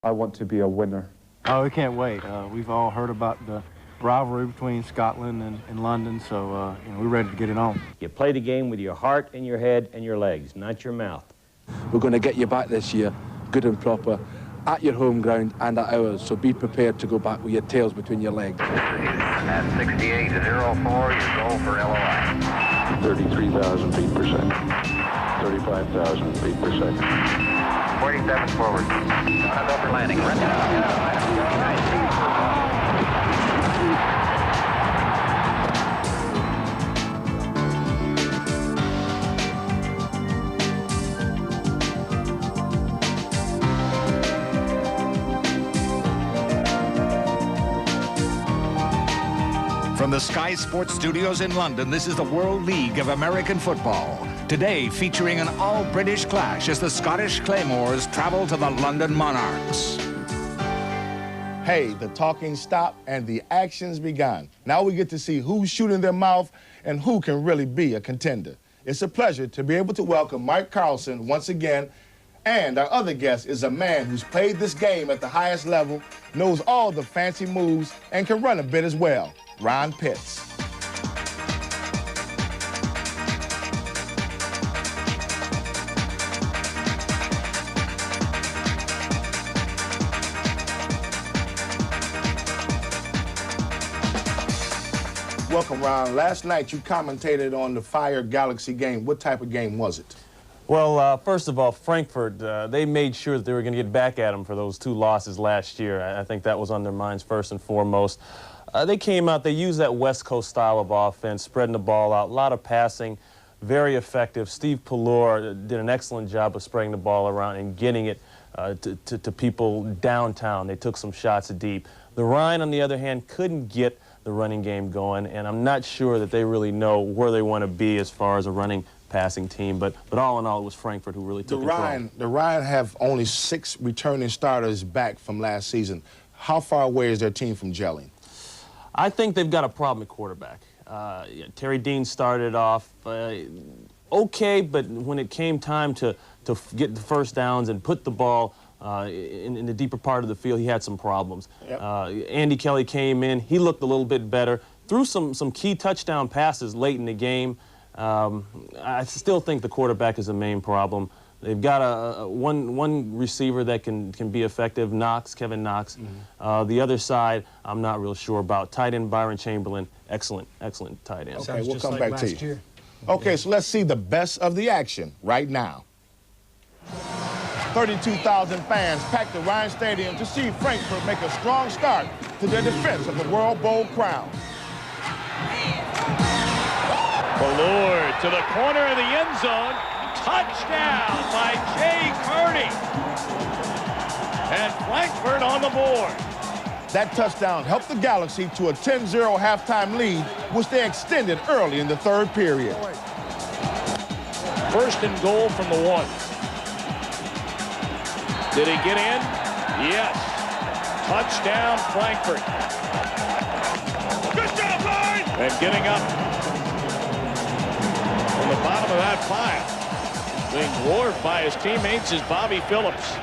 I want to be a winner. Oh, we can't wait. We've all heard about the rivalry between Scotland and London, so you know, we're ready to get it on. You play the game with your heart and your head and your legs, not your mouth. We're going to get you back this year, good and proper, at your home ground and at ours, so be prepared to go back with your tails between your legs. At 68.04, you go for LOI. 33,000 feet per second, 35,000 feet per second. 47 forward. Gonna go for landing. From the Sky Sports Studios in London, this is the World League of American Football. Today, featuring an all-British clash as the Scottish Claymores travel to the London Monarchs. Hey, the talking stopped and the action's begun. Now we get to see who's shooting their mouth and who can really be a contender. It's a pleasure to be able to welcome Mike Carlson once again. And our other guest is a man who's played this game at the highest level, knows all the fancy moves, and can run a bit as well. Ron Pitts. Welcome, Ron. Last night you commentated on the Fire Galaxy game. What type of game was it? Well, first of all, Frankfurt, they made sure that they were going to get back at them for those 2 losses last year. I think that was on their minds first and foremost. They came out, they used that West Coast style of offense, spreading the ball out, a lot of passing, very effective. Steve Pallor did an excellent job of spreading the ball around and getting it to people downtown. They took some shots deep. The Rhine, on the other hand, couldn't get the running game going, and I'm not sure that they really know where they want to be as far as a running passing team, but all in all, it was Frankfurt who really took control. The Rhine have only 6 returning starters back from last season. How far away is their team from gelling? I think they've got a problem at quarterback. Terry Dean started off okay, but when it came time to get the first downs and put the ball in the deeper part of the field, he had some problems. Yep. Andy Kelly came in, he looked a little bit better, threw some key touchdown passes late in the game. I still think the quarterback is the main problem. They've got one receiver that can be effective, Kevin Knox. Mm-hmm. The other side, I'm not real sure about. Tight end Byron Chamberlain, excellent tight end. Okay, we'll come back to you. Okay, so let's see the best of the action right now. 32,000 fans packed the Rhine Stadium to see Frankfurt make a strong start to their defense of the World Bowl crown. Ballard to the corner of the end zone. Touchdown by Jay Kearney. And Frankfurt on the board. That touchdown helped the Galaxy to a 10-0 halftime lead, which they extended early in the 3rd period. First and goal from the 1. Did he get in? Yes. Touchdown, Frankfurt. Good job, line! And getting up on the bottom of that pile, being dwarfed by his teammates, is Bobby Phillips.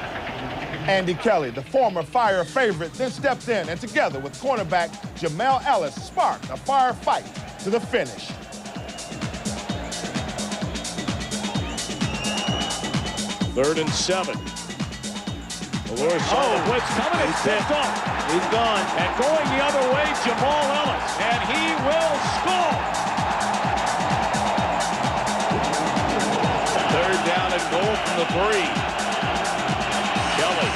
Andy Kelly, the former Fire favorite, then stepped in and together with cornerback Jamel Ellis sparked a fire fight to the finish. Third and 7. Blitz coming and tipped off. He's gone. And going the other way, Jamal Ellis. And he will score. 3rd down and goal from the 3. Kelly.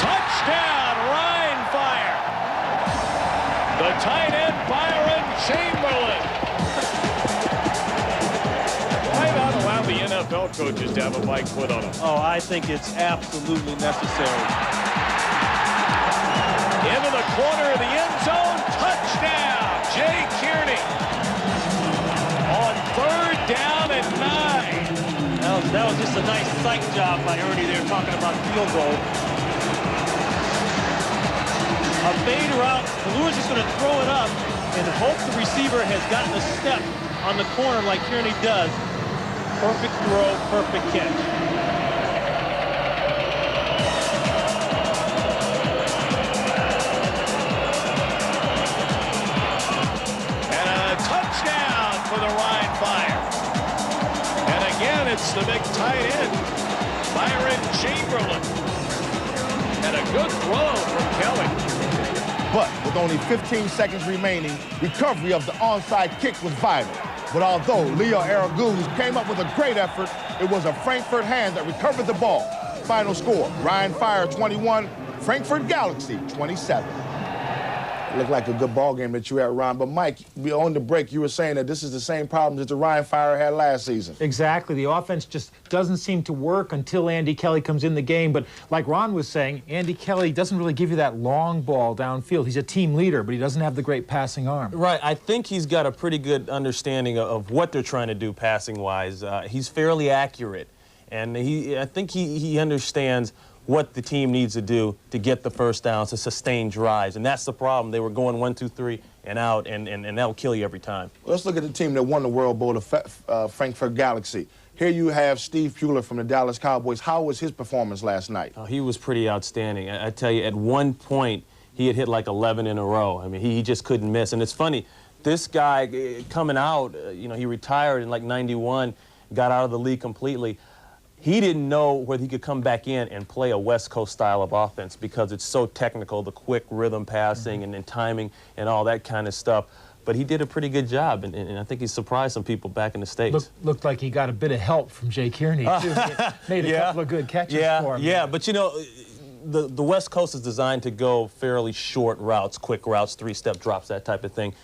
Touchdown, Rhine Fire. The tight end, Byron Chamberlain. Why not allow the NFL coaches to have a bite put on them? Oh, I think it's absolutely necessary. Into the corner of the end zone. Touchdown, Jay Kearney. On 3rd down and 9. That was just a nice sight job by Ernie there talking about field goal. A fade route. Ballour's just going to throw it up and hope the receiver has gotten a step on the corner like Kearney does. Perfect throw, perfect catch. tight end, Byron Chamberlain. And a good throw from Kelly. But with only 15 seconds remaining, recovery of the onside kick was vital. But although Leo Araguz came up with a great effort, it was a Frankfurt hand that recovered the ball. Final score, Ryan Fire 21, Frankfurt Galaxy 27. Looked like a good ball game that you had, Ron. But Mike, on the break, you were saying that this is the same problem that the Ryan Fire had last season. Exactly. The offense just doesn't seem to work until Andy Kelly comes in the game. But like Ron was saying, Andy Kelly doesn't really give you that long ball downfield. He's a team leader, but he doesn't have the great passing arm. Right. I think he's got a pretty good understanding of what they're trying to do passing-wise. He's fairly accurate, and I think he understands what the team needs to do to get the first downs, to sustain drives. And that's the problem. They were going 1, 2, 3 and out, and that'll kill you every time. Well, let's look at the team that won the World Bowl, the Frankfurt Galaxy. Here you have Steve Puller from the Dallas Cowboys. How was his performance last night? He was pretty outstanding. I tell you, at one point, he had hit like 11 in a row. I mean, he just couldn't miss. And it's funny, this guy coming out, you know, he retired in like 91, got out of the league completely. He didn't know whether he could come back in and play a West Coast style of offense because it's so technical, the quick rhythm passing and timing and all that kind of stuff. But he did a pretty good job, and I think he surprised some people back in the States. Looked like he got a bit of help from Jay Kearney, too. Made a couple of good catches for him. Yeah, but you know, the West Coast is designed to go fairly short routes, quick routes, three-step drops, that type of thing.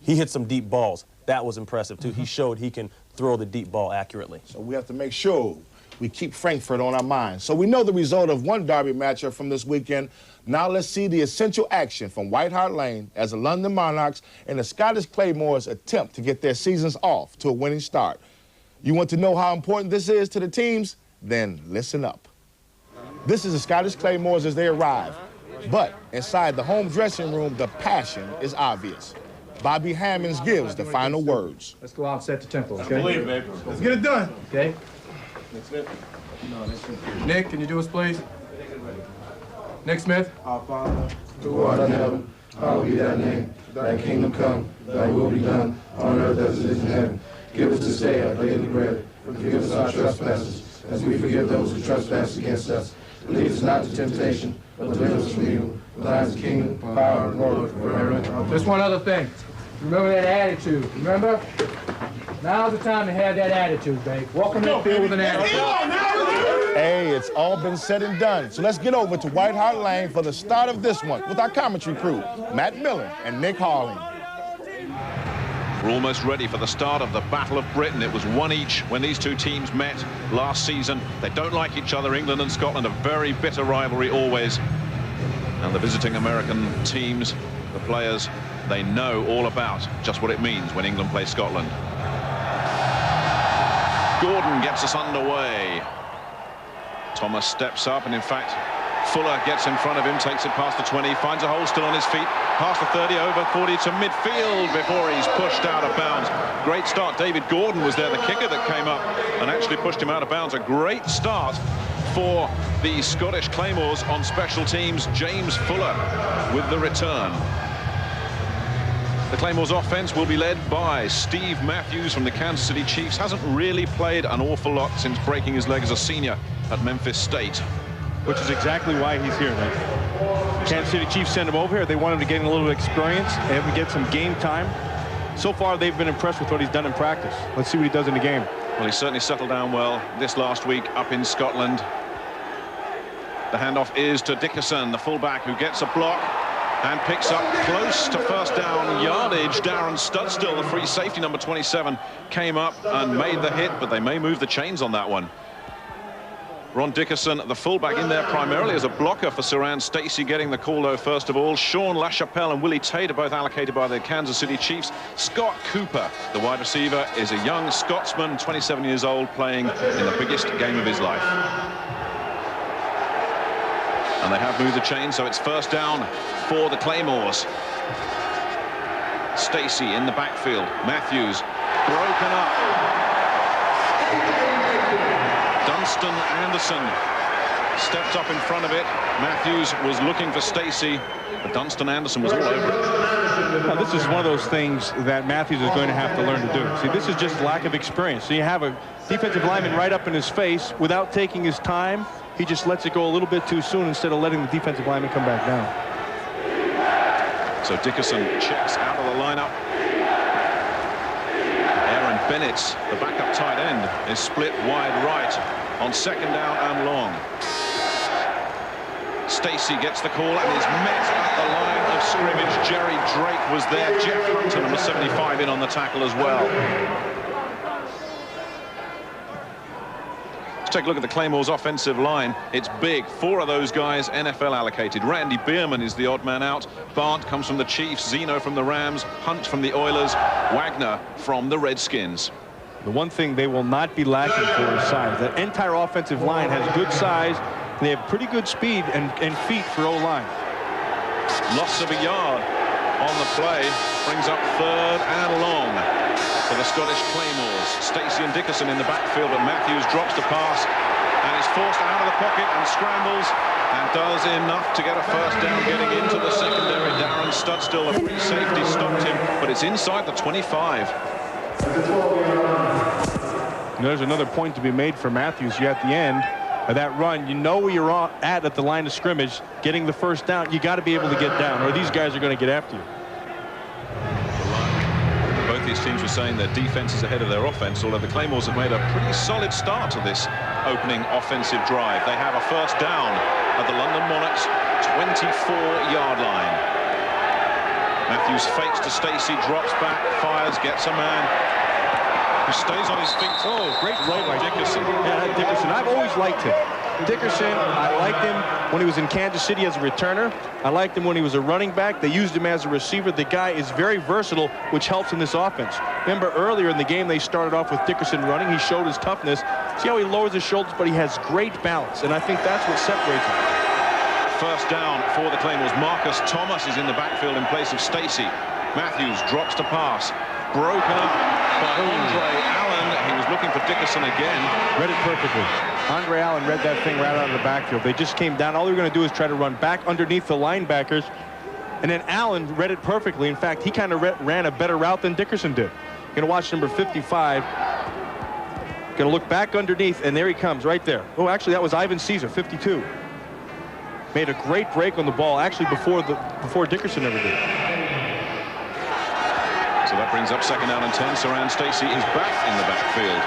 He hit some deep balls. That was impressive, too. He showed he can throw the deep ball accurately. So we have to make sure we keep Frankfurt on our minds. So we know the result of one derby matchup from this weekend. Now let's see the essential action from White Hart Lane as the London Monarchs and the Scottish Claymores attempt to get their seasons off to a winning start. You want to know how important this is to the teams? Then listen up. This is the Scottish Claymores as they arrive. But inside the home dressing room, the passion is obvious. Bobby Hammonds gives the final words. Let's go out and set the tempo, okay? I believe, babe. Let's get it done. Okay? Nick, can you do us, please? Nick Smith. Our Father, who art in heaven, hallowed be thy name. Thy kingdom come, thy will be done, on earth as it is in heaven. Give us this day our daily bread. Forgive us our trespasses, as we forgive those who trespass against us. Lead us not to temptation, but deliver us from evil. For thine is the kingdom, power, and glory forever. Just one other thing. Remember that attitude, remember? Now's the time to have that attitude, babe. Welcome to the field with an attitude. Hey, it's all been said and done. So let's get over to White Hart Lane for the start of this one with our commentary crew, Matt Miller and Nick Harling. We're almost ready for the start of the Battle of Britain. It was one each when these two teams met last season. They don't like each other. England and Scotland, a very bitter rivalry always. And the visiting American teams, the players, they know all about just what it means when England plays Scotland. Gordon gets us underway. Thomas steps up, and in fact, Fuller gets in front of him, takes it past the 20, finds a hole still on his feet, past the 30, over 40 to midfield before he's pushed out of bounds. Great start. David Gordon was there, the kicker that came up and actually pushed him out of bounds. A great start for the Scottish Claymores on special teams. James Fuller with the return. The Claymores offense will be led by Steve Matthews from the Kansas City Chiefs. Hasn't really played an awful lot since breaking his leg as a senior at Memphis State. Which is exactly why he's here, man. Kansas City Chiefs sent him over here. They want him to gain a little experience and have him get some game time. So far, they've been impressed with what he's done in practice. Let's see what he does in the game. Well, he certainly settled down well this last week up in Scotland. The handoff is to Dickerson, the fullback, who gets a block and picks up close to first down yardage. Darren Studstill, the free safety, number 27, came up and made the hit, but they may move the chains on that one. Ron Dickerson, the fullback, in there primarily as a blocker for Saran Stacey, getting the call, though, first of all. Sean LaChapelle and Willie Tate are both allocated by the Kansas City Chiefs. Scott Cooper, the wide receiver, is a young Scotsman, 27 years old, playing in the biggest game of his life. And they have moved the chain, so it's first down for the Claymores. Stacey in the backfield. Matthews broken up. Dunstan Anderson stepped up in front of it. Matthews was looking for Stacey, but Dunstan Anderson was all over it. Now, this is one of those things that Matthews is going to have to learn to do. See, this is just lack of experience. So you have a defensive lineman right up in his face without taking his time. He just lets it go a little bit too soon instead of letting the defensive lineman come back down. So Dickerson checks out of the lineup. Aaron Bennett, the backup tight end, is split wide right on 2nd down and long. Stacey gets the call and is met at the line of scrimmage. Jerry Drake was there. Jeff Hunter, number 75, in on the tackle as well. Let's take a look at the Claymores offensive line. It's big. 4 of those guys NFL allocated. Randy Bierman is the odd man out. Barnt comes from the Chiefs. Zeno from the Rams. Hunt from the Oilers. Wagner from the Redskins. The one thing they will not be lacking for is size. That entire offensive line has good size. They have pretty good speed and feet for O-line. Loss of a yard on the play. Brings up 3rd and long for the Scottish Claymores. Stacey and Dickerson in the backfield, but Matthews drops the pass and is forced out of the pocket and scrambles and does enough to get a first down, getting into the secondary. Darren Studstill, a free safety, stopped him, but it's inside the 25. There's another point to be made for Matthews. You at the end of that run, you know where you're at the line of scrimmage, getting the first down. You got to be able to get down, or these guys are going to get after you. Both these teams were saying their defense is ahead of their offense, although the Claymores have made a pretty solid start to this opening offensive drive. They have a first down at the London Monarchs 24-yard line. Matthews fakes to Stacey, drops back, fires, gets a man who stays on his feet. Oh, great play by Dickerson. Yeah, Dickerson. I've always liked him. Dickerson, I liked him when he was in Kansas City as a returner. I liked him when he was a running back. They used him as a receiver. The guy is very versatile, which helps in this offense. Remember earlier in the game, they started off with Dickerson running. He showed his toughness. See how he lowers his shoulders, but he has great balance, and I think that's what separates him. First down for the Claymores. Marcus Thomas is in the backfield in place of Stacey. Matthews drops to pass. Broken up by Andre Allen. He was looking for Dickerson again. Read it perfectly. Andre Allen read that thing right out of the backfield. They just came down. All they were going to do is try to run back underneath the linebackers. And then Allen read it perfectly. In fact, he kind of ran a better route than Dickerson did. You're going to watch number 55. Going to look back underneath, and there he comes right there. Oh, actually, that was Ivan Caesar, 52. Made a great break on the ball, actually before Dickerson ever did. So that brings up 2nd down and 10. Saran Stacey is back in the backfield.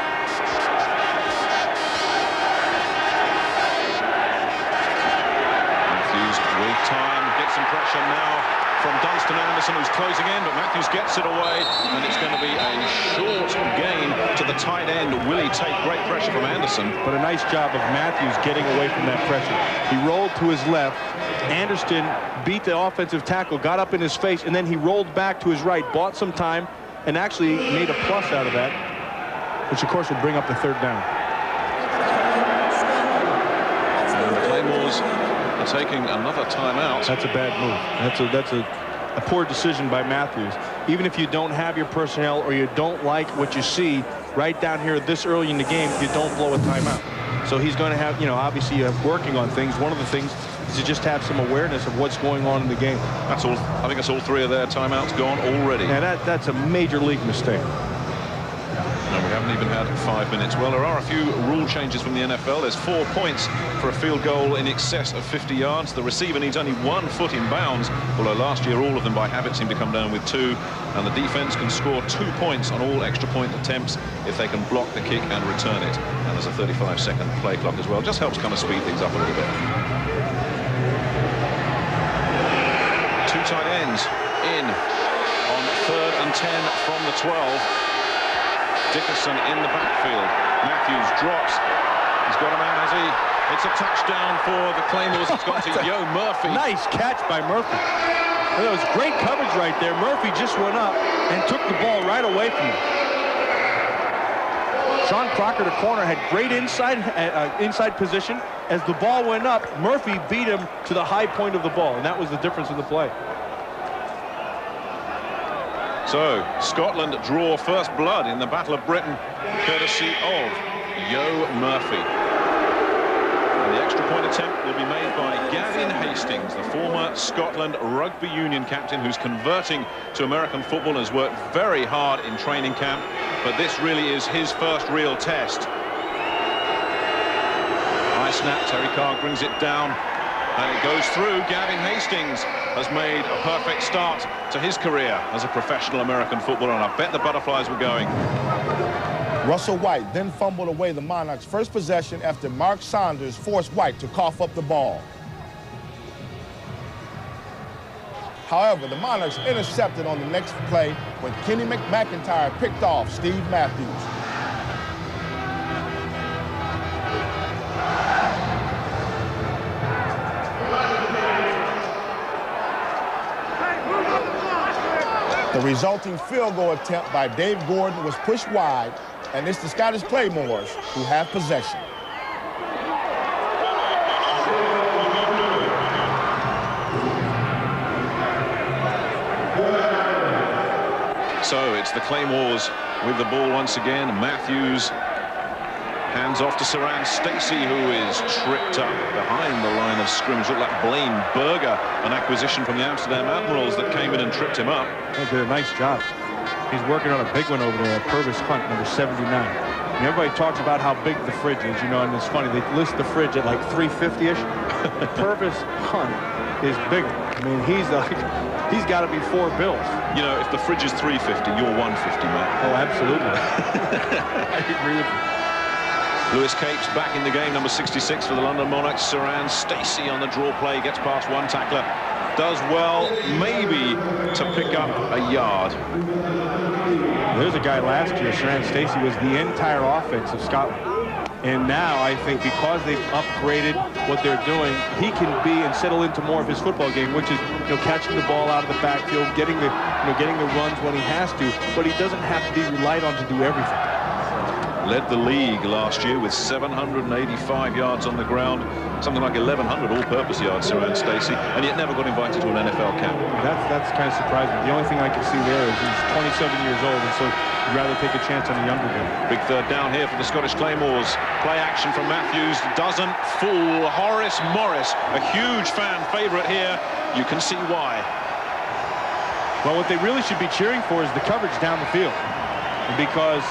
Matthews with time, gets some pressure now from Dunstan Anderson, who's closing in, but Matthews gets it away, and it's going to be a short gain to the tight end. Will he take great pressure from Anderson? But a nice job of Matthews getting away from that pressure. He rolled to his left. Anderson beat the offensive tackle, got up in his face, and then he rolled back to his right, bought some time, and actually made a plus out of that, which of course would bring up the 3rd down. And the Claymores are taking another timeout. That's a bad move. That's a poor decision by Matthews. Even if you don't have your personnel or you don't like what you see right down here this early in the game, you don't blow a timeout. So he's going to have, obviously you have working on things. One of the things is to just have some awareness of what's going on in the game. That's all. I think that's all 3 of their timeouts gone already. Yeah, that's a major league mistake. No, we haven't even had 5 minutes. Well, there are a few rule changes from the NFL. There's 4 points for a field goal in excess of 50 yards. The receiver needs only 1 foot in bounds, although last year all of them by habit seem to come down with 2. And the defense can score 2 points on all extra point attempts if they can block the kick and return it. And there's a 35-second play clock as well. Just helps kind of speed things up a little bit. 2 tight ends in on 3rd and 10 from the 12. Dickerson in the backfield. Matthews drops. He's got a man, has he? It's a touchdown for the Claymores. It's gone to Yo Murphy. Nice catch by Murphy. That was great coverage right there. Murphy just went up and took the ball right away from him. Sean Crocker, the corner, had great inside position. As the ball went up, Murphy beat him to the high point of the ball, and that was the difference in the play. So, Scotland draw first blood in the Battle of Britain, courtesy of Yo Murphy. And the extra point attempt will be made by Gavin Hastings, the former Scotland rugby union captain who's converting to American football and has worked very hard in training camp, but this really is his first real test. High snap, Terry Carr brings it down, and it goes through. Gavin Hastings has made a perfect start to his career as a professional American footballer, and I bet the butterflies were going. Russell White then fumbled away the Monarchs' first possession after Mark Saunders forced White to cough up the ball. However, the Monarchs intercepted on the next play when Kenny McIntyre picked off Steve Matthews. The resulting field goal attempt by Dave Gordon was pushed wide, and it's the Scottish Claymores who have possession. So it's the Claymores with the ball once again. Matthews hands off to Saran Stacey, who is tripped up behind the line of scrimmage. Looked like Blaine Berger, an acquisition from the Amsterdam Admirals that came in and tripped him up. He did a nice job. He's working on a big one over there, Purvis Hunt, number 79. And everybody talks about how big the fridge is, you know, and it's funny, they list the fridge at like 350-ish. Purvis Hunt is bigger. I mean, he's got to be 4 bills. You know, if the fridge is 350, you're 150, Matt. Oh, absolutely. I agree with you. Lewis Capes back in the game, number 66 for the London Monarchs. Saran Stacey on the draw play, gets past one tackler. Does well, maybe, to pick up a yard. There's a guy last year, Saran Stacey, was the entire offense of Scotland. And now I think because they've upgraded what they're doing, he can be and settle into more of his football game, which is, you know, catching the ball out of the backfield, getting the runs when he has to, but he doesn't have to be relied on to do everything. Led the league last year with 785 yards on the ground, something like 1,100 all-purpose yards, Saran Stacey, and yet never got invited to an NFL camp. That's kind of surprising. The only thing I can see there is he's 27 years old, and so he'd rather take a chance on a younger guy. Big third down here for the Scottish Claymores. Play action from Matthews doesn't fool Horace Morris, a huge fan favorite here. You can see why. Well, what they really should be cheering for is the coverage down the field, because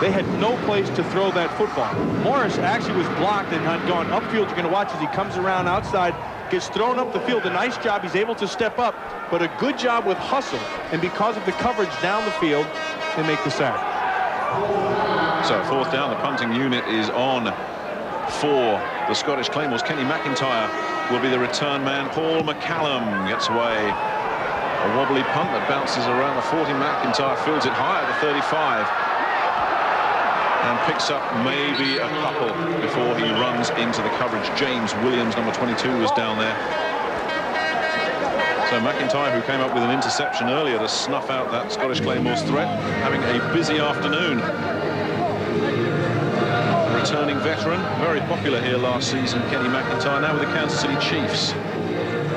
they had no place to throw that football. Morris actually was blocked and had gone upfield. You're going to watch as he comes around outside, gets thrown up the field. A nice job. He's able to step up, but a good job with hustle. And because of the coverage down the field, they make the sack. So fourth down, the punting unit is on for the Scottish Claymores. Kenny McIntyre will be the return man. Paul McCallum gets away. A wobbly punt that bounces around the 40. McIntyre fields it high at the 35. And picks up maybe a couple before he runs into the coverage. James Williams, number 22, was down there. So McIntyre, who came up with an interception earlier to snuff out that Scottish Claymores threat, having a busy afternoon. Returning veteran, very popular here last season, Kenny McIntyre, now with the Kansas City Chiefs.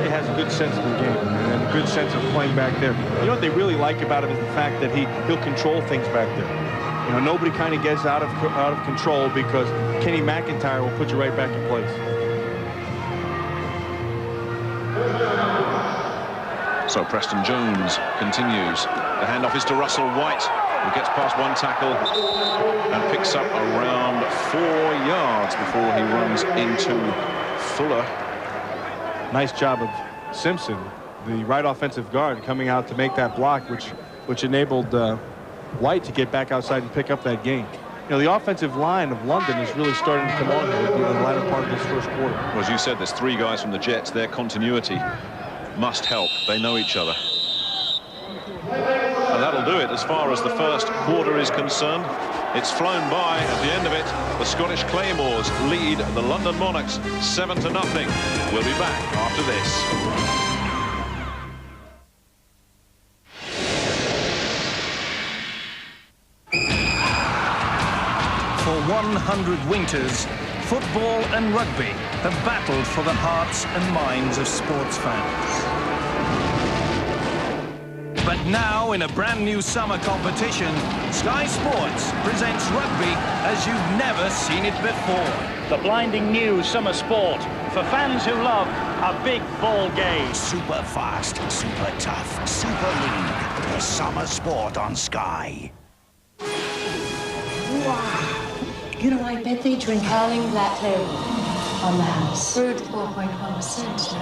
He has a good sense of the game and a good sense of playing back there. You know what they really like about him is the fact that he'll control things back there. You know, nobody kind of gets out of control because Kenny McIntyre will put you right back in place. So Preston Jones continues. The handoff is to Russell White, who gets past one tackle and picks up around 4 yards before he runs into Fuller. Nice job of Simpson, the right offensive guard, coming out to make that block, which enabled White to get back outside and pick up that gain. You know, the offensive line of London is really starting to come on here in the latter part of this first quarter. Well, as you said, there's 3 guys from the Jets. Their continuity must help. They know each other. And that'll do it as far as the first quarter is concerned. It's flown by. At the end of it, the Scottish Claymores lead the London Monarchs 7-0. We'll be back after this. For 100 winters, football and rugby have battled for the hearts and minds of sports fans. But now, in a brand new summer competition, Sky Sports presents rugby as you've never seen it before. The blinding new summer sport for fans who love a big ball game. Super fast, super tough, Super League. The summer sport on Sky. Wow. You know, I bet they drink Howling Black Label on the house. Brewed 4.1%, no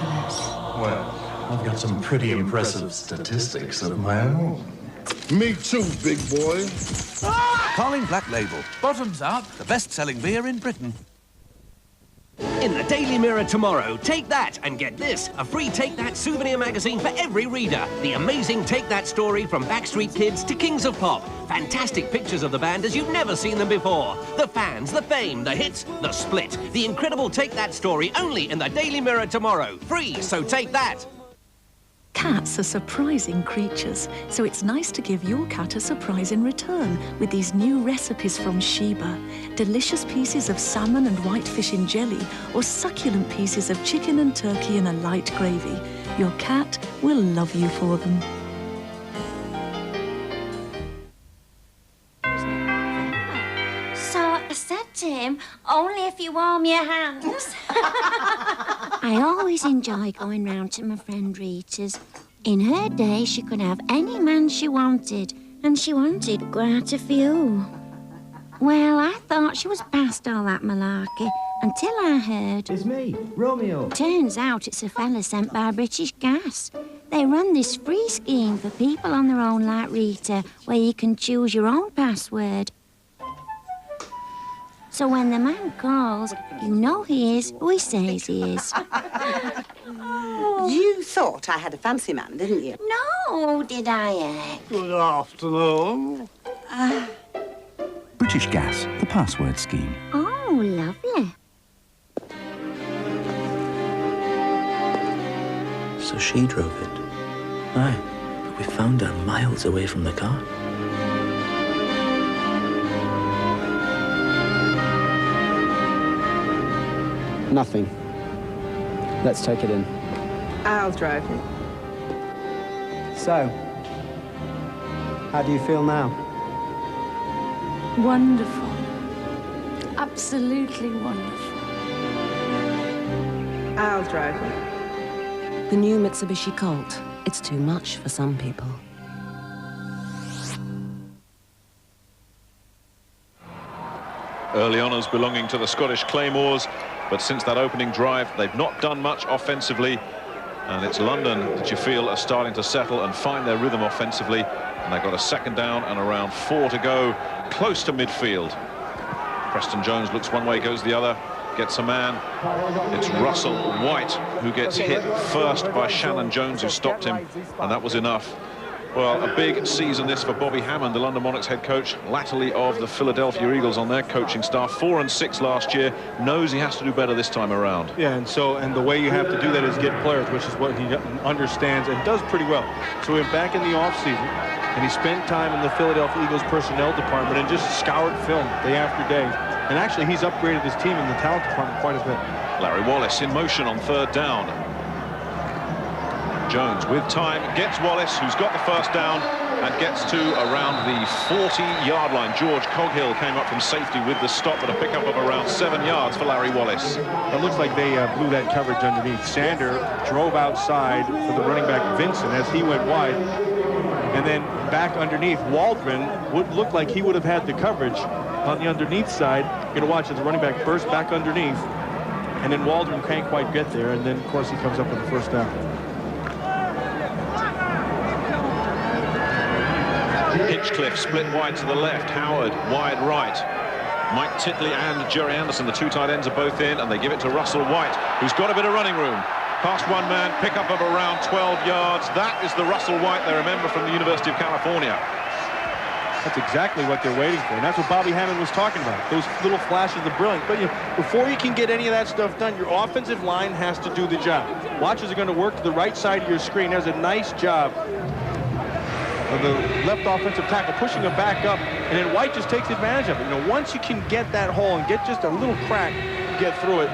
less. Well, I've got some pretty impressive statistics of my own. Me too, big boy. Carling Black Label. Bottoms up, the best-selling beer in Britain. In the Daily Mirror tomorrow, take that and get this, a free Take That souvenir magazine for every reader. The amazing Take That story from Backstreet Kids to Kings of Pop. Fantastic pictures of the band as you've never seen them before. The fans, the fame, the hits, the split. The incredible Take That story only in the Daily Mirror tomorrow. Free, so take that. Cats are surprising creatures, so it's nice to give your cat a surprise in return with these new recipes from Sheba. Delicious pieces of salmon and whitefish in jelly, or succulent pieces of chicken and turkey in a light gravy. Your cat will love you for them. So I said to him, only if you warm your hands. I always enjoy going round to my friend Rita's. In her day, she could have any man she wanted, and she wanted quite a few. Well, I thought she was past all that malarkey until I heard... It's me, Romeo. Turns out it's a fella sent by British Gas. They run this free scheme for people on their own like Rita, where you can choose your own password. So when the man calls, you know he is who he says he is. You thought I had a fancy man, didn't you? No, did I? Good afternoon. British Gas, the password scheme. Oh, lovely. So she drove it. Aye, but we found her miles away from the car. Nothing. Let's take it in. I'll drive you. So, how do you feel now? Wonderful. Absolutely wonderful. I'll drive you. The new Mitsubishi Colt. It's too much for some people. Early honours belonging to the Scottish Claymores, but since that opening drive, they've not done much offensively. And it's London that you feel are starting to settle and find their rhythm offensively. And they've got a second down and around 4 to go, close to midfield. Preston Jones looks one way, goes the other, gets a man. It's Russell White who gets hit first by Shannon Jones, who stopped him, and that was enough. Well, a big season this for Bobby Hammond, the London Monarchs head coach, latterly of the Philadelphia Eagles on their coaching staff. 4-6 last year, knows he has to do better this time around. Yeah, and the way you have to do that is get players, which is what he understands and does pretty well. So he went back in the offseason, and he spent time in the Philadelphia Eagles personnel department and just scoured film day after day. And actually, he's upgraded his team in the talent department quite a bit. Larry Wallace in motion on 3rd down. Jones with time gets Wallace, who's got the first down, and gets to around the 40-yard line. George Coghill came up from safety with the stop, but a pickup of around 7 yards for Larry Wallace. It looks like they blew that coverage underneath. Sander drove outside for the running back Vincent as he went wide, and then back underneath Waldron would look like he would have had the coverage on the underneath side. You're gonna watch as the running back burst back underneath, and then Waldron can't quite get there, and then of course he comes up with the first down. Hinchcliffe split wide to the left, Howard wide right. Mike Titley and Jerry Anderson, the 2 tight ends, are both in, and they give it to Russell White, who's got a bit of running room. Past one man, pickup of around 12 yards. That is the Russell White they remember from the University of California. That's exactly what they're waiting for, and that's what Bobby Hammond was talking about. Those little flashes of brilliance. But before you can get any of that stuff done, your offensive line has to do the job. Watchers are going to work to the right side of your screen. There's a nice job of the left offensive tackle pushing him back up, and then White just takes advantage of it. Once you can get that hole and get just a little crack, get through it,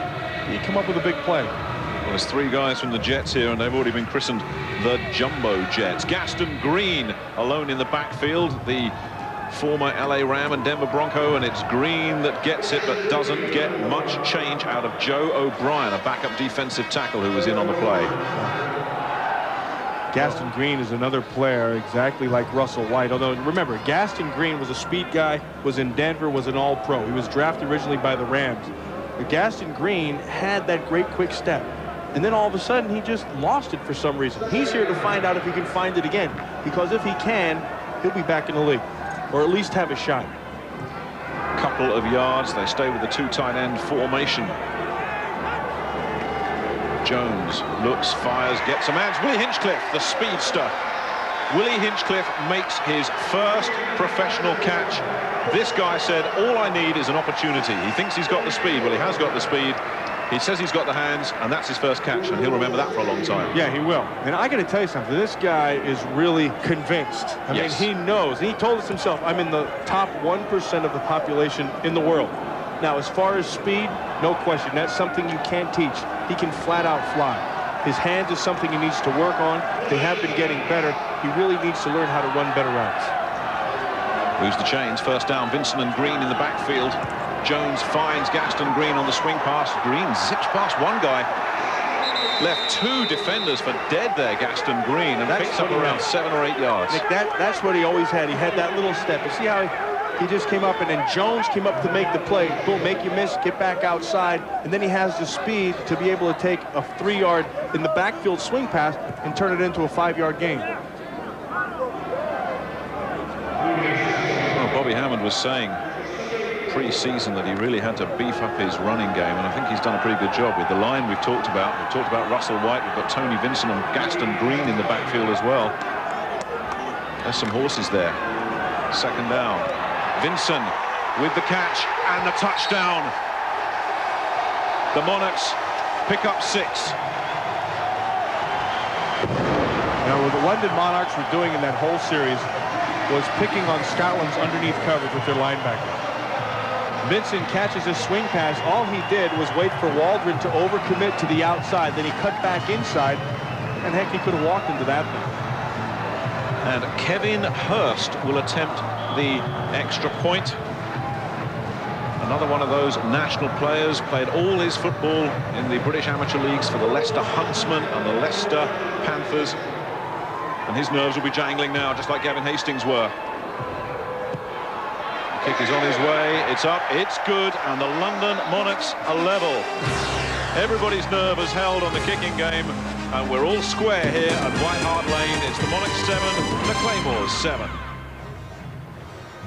you come up with a big play. Well, there's 3 guys from the Jets here, and they've already been christened the Jumbo Jets. Gaston Green alone in the backfield, the former LA Ram and Denver Bronco, and it's Green that gets it but doesn't get much change out of Joe O'Brien, a backup defensive tackle who was in on the play. Gaston Green is another player exactly like Russell White, although remember, Gaston Green was a speed guy, was in Denver, was an all-pro. He was drafted originally by the Rams. But Gaston Green had that great quick step, and then all of a sudden he just lost it for some reason. He's here to find out if he can find it again, because if he can, he'll be back in the league, or at least have a shot. Couple of yards, they stay with the two tight end formation. Jones looks, fires, gets a man. Willie Hinchcliffe, the speedster. Willie Hinchcliffe makes his first professional catch. This guy said, all I need is an opportunity. He thinks he's got the speed. Well, he has got the speed. He says he's got the hands, and that's his first catch, and he'll remember that for a long time. Yeah, he will. And I got to tell you something. This guy is really convinced. I mean, he knows. He told us himself, I'm in the top 1% of the population in the world. Now, as far as speed, no question. That's something you can't teach. He can flat out fly. His hands is something he needs to work on. They have been getting better. He really needs to learn how to run better routes. Moves the chains. First down, Vincent and Green in the backfield. Jones finds Gaston Green on the swing pass. Green zips past one guy. Left two defenders for dead there, Gaston Green, and picks up around 7 or 8 yards. Nick, that's what he always had. He had that little step. You see how he just came up, and then Jones came up to make the play. Boom, make you miss, get back outside, and then he has the speed to be able to take a 3-yard in the backfield swing pass and turn it into a 5-yard gain. Well, Bobby Hammond was saying pre-season that he really had to beef up his running game, and I think he's done a pretty good job with the line we've talked about. We've talked about Russell White. We've got Tony Vincent and Gaston Green in the backfield as well. There's some horses there. Second down. Vincent with the catch and the touchdown. The Monarchs pick up 6. Now, what the London Monarchs were doing in that whole series was picking on Scotland's underneath coverage with their linebacker. Vincent catches a swing pass. All he did was wait for Waldron to overcommit to the outside. Then he cut back inside, and heck, he could have walked into that thing. And Kevin Hurst will attempt the extra point. Another one of those national players, played all his football in the British amateur leagues for the Leicester Huntsmen and the Leicester Panthers. And his nerves will be jangling now, just like Gavin Hastings were. The kick is on his way, it's up, it's good, and the London Monarchs are level. Everybody's nerve is held on the kicking game, and we're all square here at White Hart Lane. It's the Monarchs 7, the Claymores 7.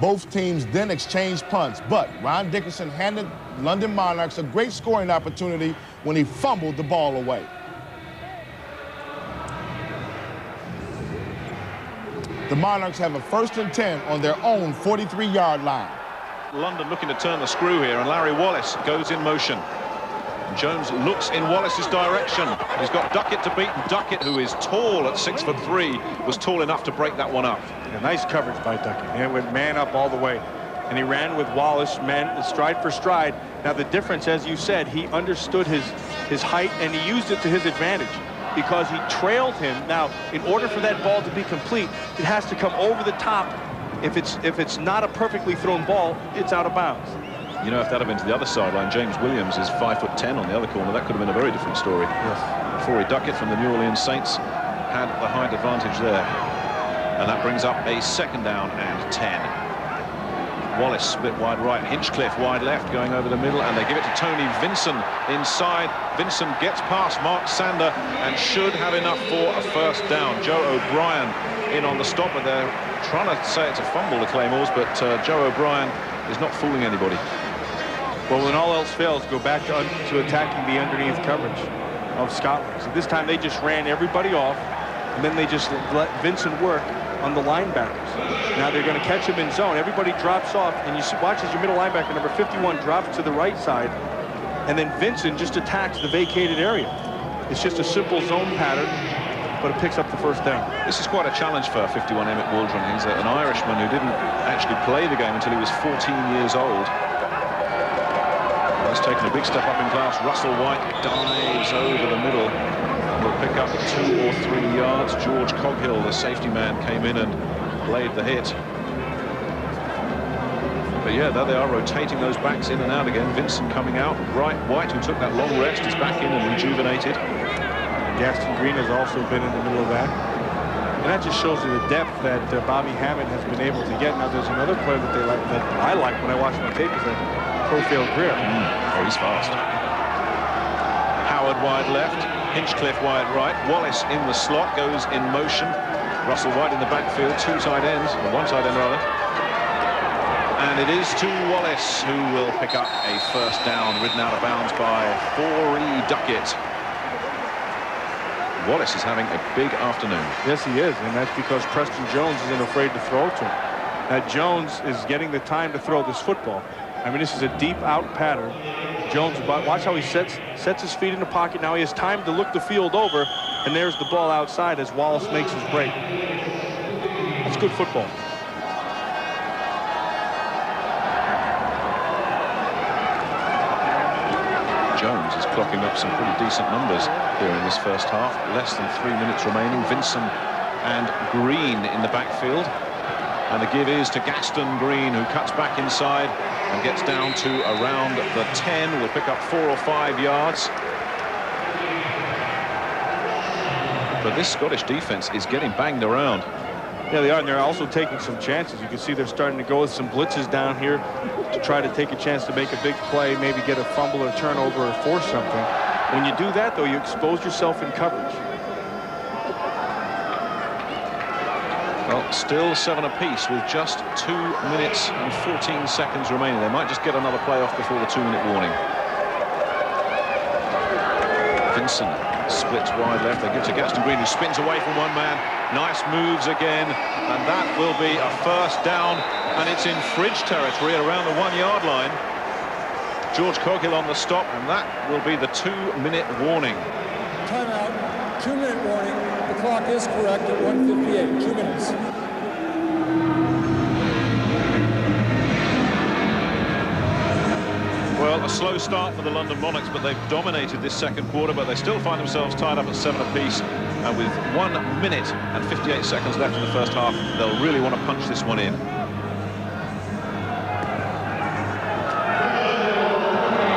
Both teams then exchanged punts, but Ron Dickerson handed London Monarchs a great scoring opportunity when he fumbled the ball away. The Monarchs have a 1st and 10 on their own 43-yard line. London looking to turn the screw here, and Larry Wallace goes in motion. Jones looks in Wallace's direction. He's got Duckett to beat, and Duckett, who is tall at 6'3", was tall enough to break that one up. Yeah, nice coverage by Duckett. He went man up all the way, and he ran with Wallace, man, stride for stride. Now the difference, as you said, he understood his height, and he used it to his advantage because he trailed him. Now, in order for that ball to be complete, it has to come over the top. If it's not a perfectly thrown ball, it's out of bounds. You know, if that had been to the other sideline, James Williams is 5'10" on the other corner. That could have been a very different story. Yes. Forey Duckett from the New Orleans Saints had the height advantage there. And that brings up a 2nd down and 10. Wallace split wide right, Hinchcliffe wide left, going over the middle, and they give it to Tony Vincent inside. Vincent gets past Mark Sander and should have enough for a 1st down. Joe O'Brien in on the stop, but they're trying to say it's a fumble, the Claymores, but Joe O'Brien is not fooling anybody. Well, when all else fails, go back to attacking the underneath coverage of Scotland. So this time they just ran everybody off, and then they just let Vincent work on the linebackers. Now they're going to catch him in zone. Everybody drops off, and you see, watch as your middle linebacker, number 51, drops to the right side, and then Vincent just attacks the vacated area. It's just a simple zone pattern, but it picks up the 1st down. This is quite a challenge for 51 Emmett Waldron. He's an Irishman who didn't actually play the game until he was 14 years old. He's taken a big step up in class. Russell White dives over the middle. Will pick up 2 or 3 yards. George Coghill, the safety man, came in and laid the hit. yeah, there they are, rotating those backs in and out again. Vincent coming out. White, who took that long rest, is back in and rejuvenated. Gaston Green has also been in the middle of that. And that just shows you the depth that Bobby Hammond has been able to get. Now, there's another player that I like when I watch my tape is that Profiel Greer. Oh, he's fast. Howard wide left, Hinchcliffe wide right. Wallace in the slot, goes in motion. Russell White in the backfield, two tight ends, or one tight end rather. And it is to Wallace, who will pick up a first down, ridden out of bounds by Forey Duckett. Wallace is having a big afternoon. Yes, he is, and that's because Preston Jones isn't afraid to throw to him. Now, Jones is getting the time to throw this football. I mean, this is a deep out pattern. Jones, watch how he sets his feet in the pocket. Now he has time to look the field over, and there's the ball outside as Wallace makes his break. That's good football. Jones is clocking up some pretty decent numbers here in this first half. Less than 3 minutes remaining. Vincent and Green in the backfield. And the give is to Gaston Green, who cuts back inside and gets down to around the 10. Will pick up 4 or 5 yards. But this Scottish defense is getting banged around. Yeah, they are, and they're also taking some chances. You can see they're starting to go with some blitzes down here to try to take a chance to make a big play, maybe get a fumble or turnover or force something. When you do that, though, you expose yourself in coverage. Well, still 7 apiece with just 2 minutes and 14 seconds remaining. They might just get another play off before the 2-minute warning. Vincent splits wide left. They give it to Gaston Green, who spins away from one man. Nice moves again, and that will be a first down, and it's in Fridge territory at around the 1-yard line. George Coghill on the stop, and that will be the 2-minute warning. Timeout, 2-minute warning. The clock is correct at 1:58, 2 minutes. Well, a slow start for the London Monarchs, but they've dominated this second quarter, but they still find themselves tied up at 7 apiece. And with 1 minute and 58 seconds left in the first half, they'll really want to punch this one in. I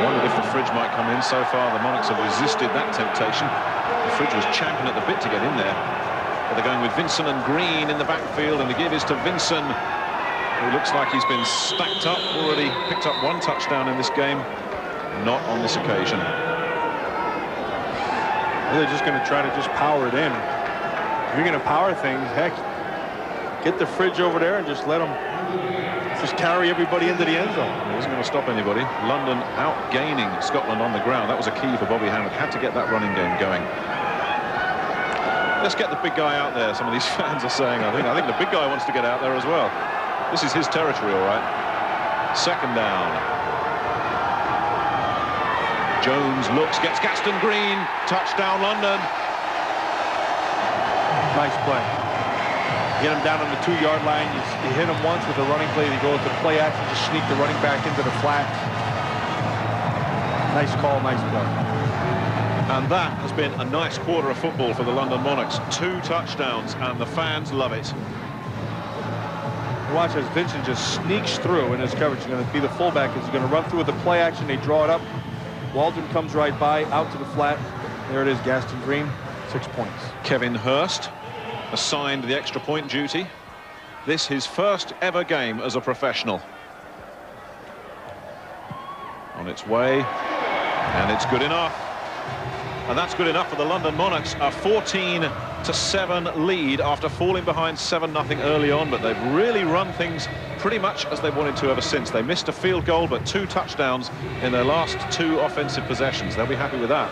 wondered if the Fridge might come in. So far, the Monarchs have resisted that temptation. The Fridge was champing at the bit to get in there. But they're going with Vincent and Green in the backfield, and the give is to Vincent, who looks like he's been stacked up, already picked up 1 touchdown in this game. Not on this occasion. They're just going to try to just power it in. If you're going to power things, heck, get the Fridge over there and just let them just carry everybody into the end zone. It isn't going to stop anybody. London outgaining Scotland on the ground. That was a key for Bobby Hammond. Had to get that running game going. Let's get the big guy out there, some of these fans are saying. I think the big guy wants to get out there as well. This is his territory, all right. Second down. Jones looks, gets Gaston Green. Touchdown, London. Nice play. Get him down on the 2-yard line. You hit him once with a running play. You go with the play action, just sneak the running back into the flat. Nice call, nice play. And that has been a nice quarter of football for the London Monarchs. 2 touchdowns, and the fans love it. Watch as Vincent just sneaks through in his coverage. He's going to be the fullback. He's going to run through with the play action. They draw it up. Waldron comes right by, out to the flat. There it is, Gaston Green, 6 points. Kevin Hurst assigned the extra point duty. This his first ever game as a professional. On its way, and it's good enough. And that's good enough for the London Monarchs. A 14-7 lead after falling behind 7-0 early on, but they've really run things pretty much as they wanted to ever since. They missed a field goal, but 2 touchdowns in their last 2 offensive possessions. They'll be happy with that.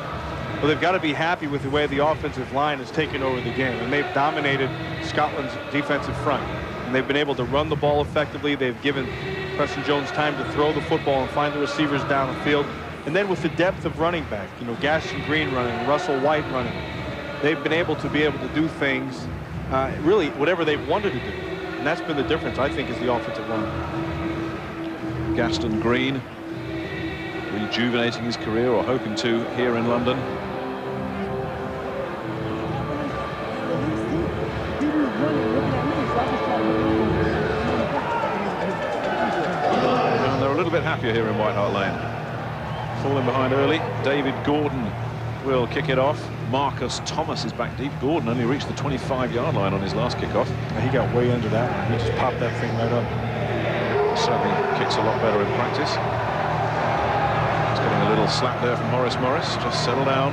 Well, they've got to be happy with the way the offensive line has taken over the game, and they've dominated Scotland's defensive front. And they've been able to run the ball effectively. They've given Preston Jones time to throw the football and find the receivers down the field. And then with the depth of running back, you know, Gaston Green running, Russell White running, they've been able to do things, really whatever they've wanted to do. And that's been the difference, I think, is the offensive line. Gaston Green rejuvenating his career, or hoping to, here in London. happier here in White Hart Lane. Falling behind early, David Gordon will kick it off. Marcus Thomas is back deep. Gordon only reached the 25-yard line on his last kickoff. He got way under that one. He just popped that thing right up. Certainly kicks a lot better in practice. He's getting a little slap there from Morris. Just settle down.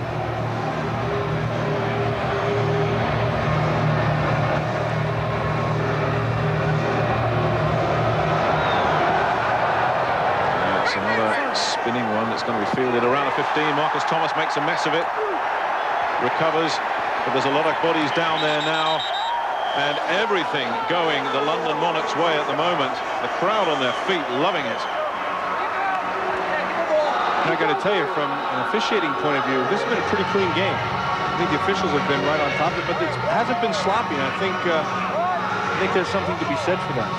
It's another spinning one that's going to be fielded around the 15. Marcus Thomas makes a mess of it. Recovers, but there's a lot of bodies down there now, and everything going the London Monarchs' way at the moment. The crowd on their feet, loving it. I got to tell you, from an officiating point of view, this has been a pretty clean game. I think the officials have been right on top of it, but it hasn't been sloppy. And I think there's something to be said for that.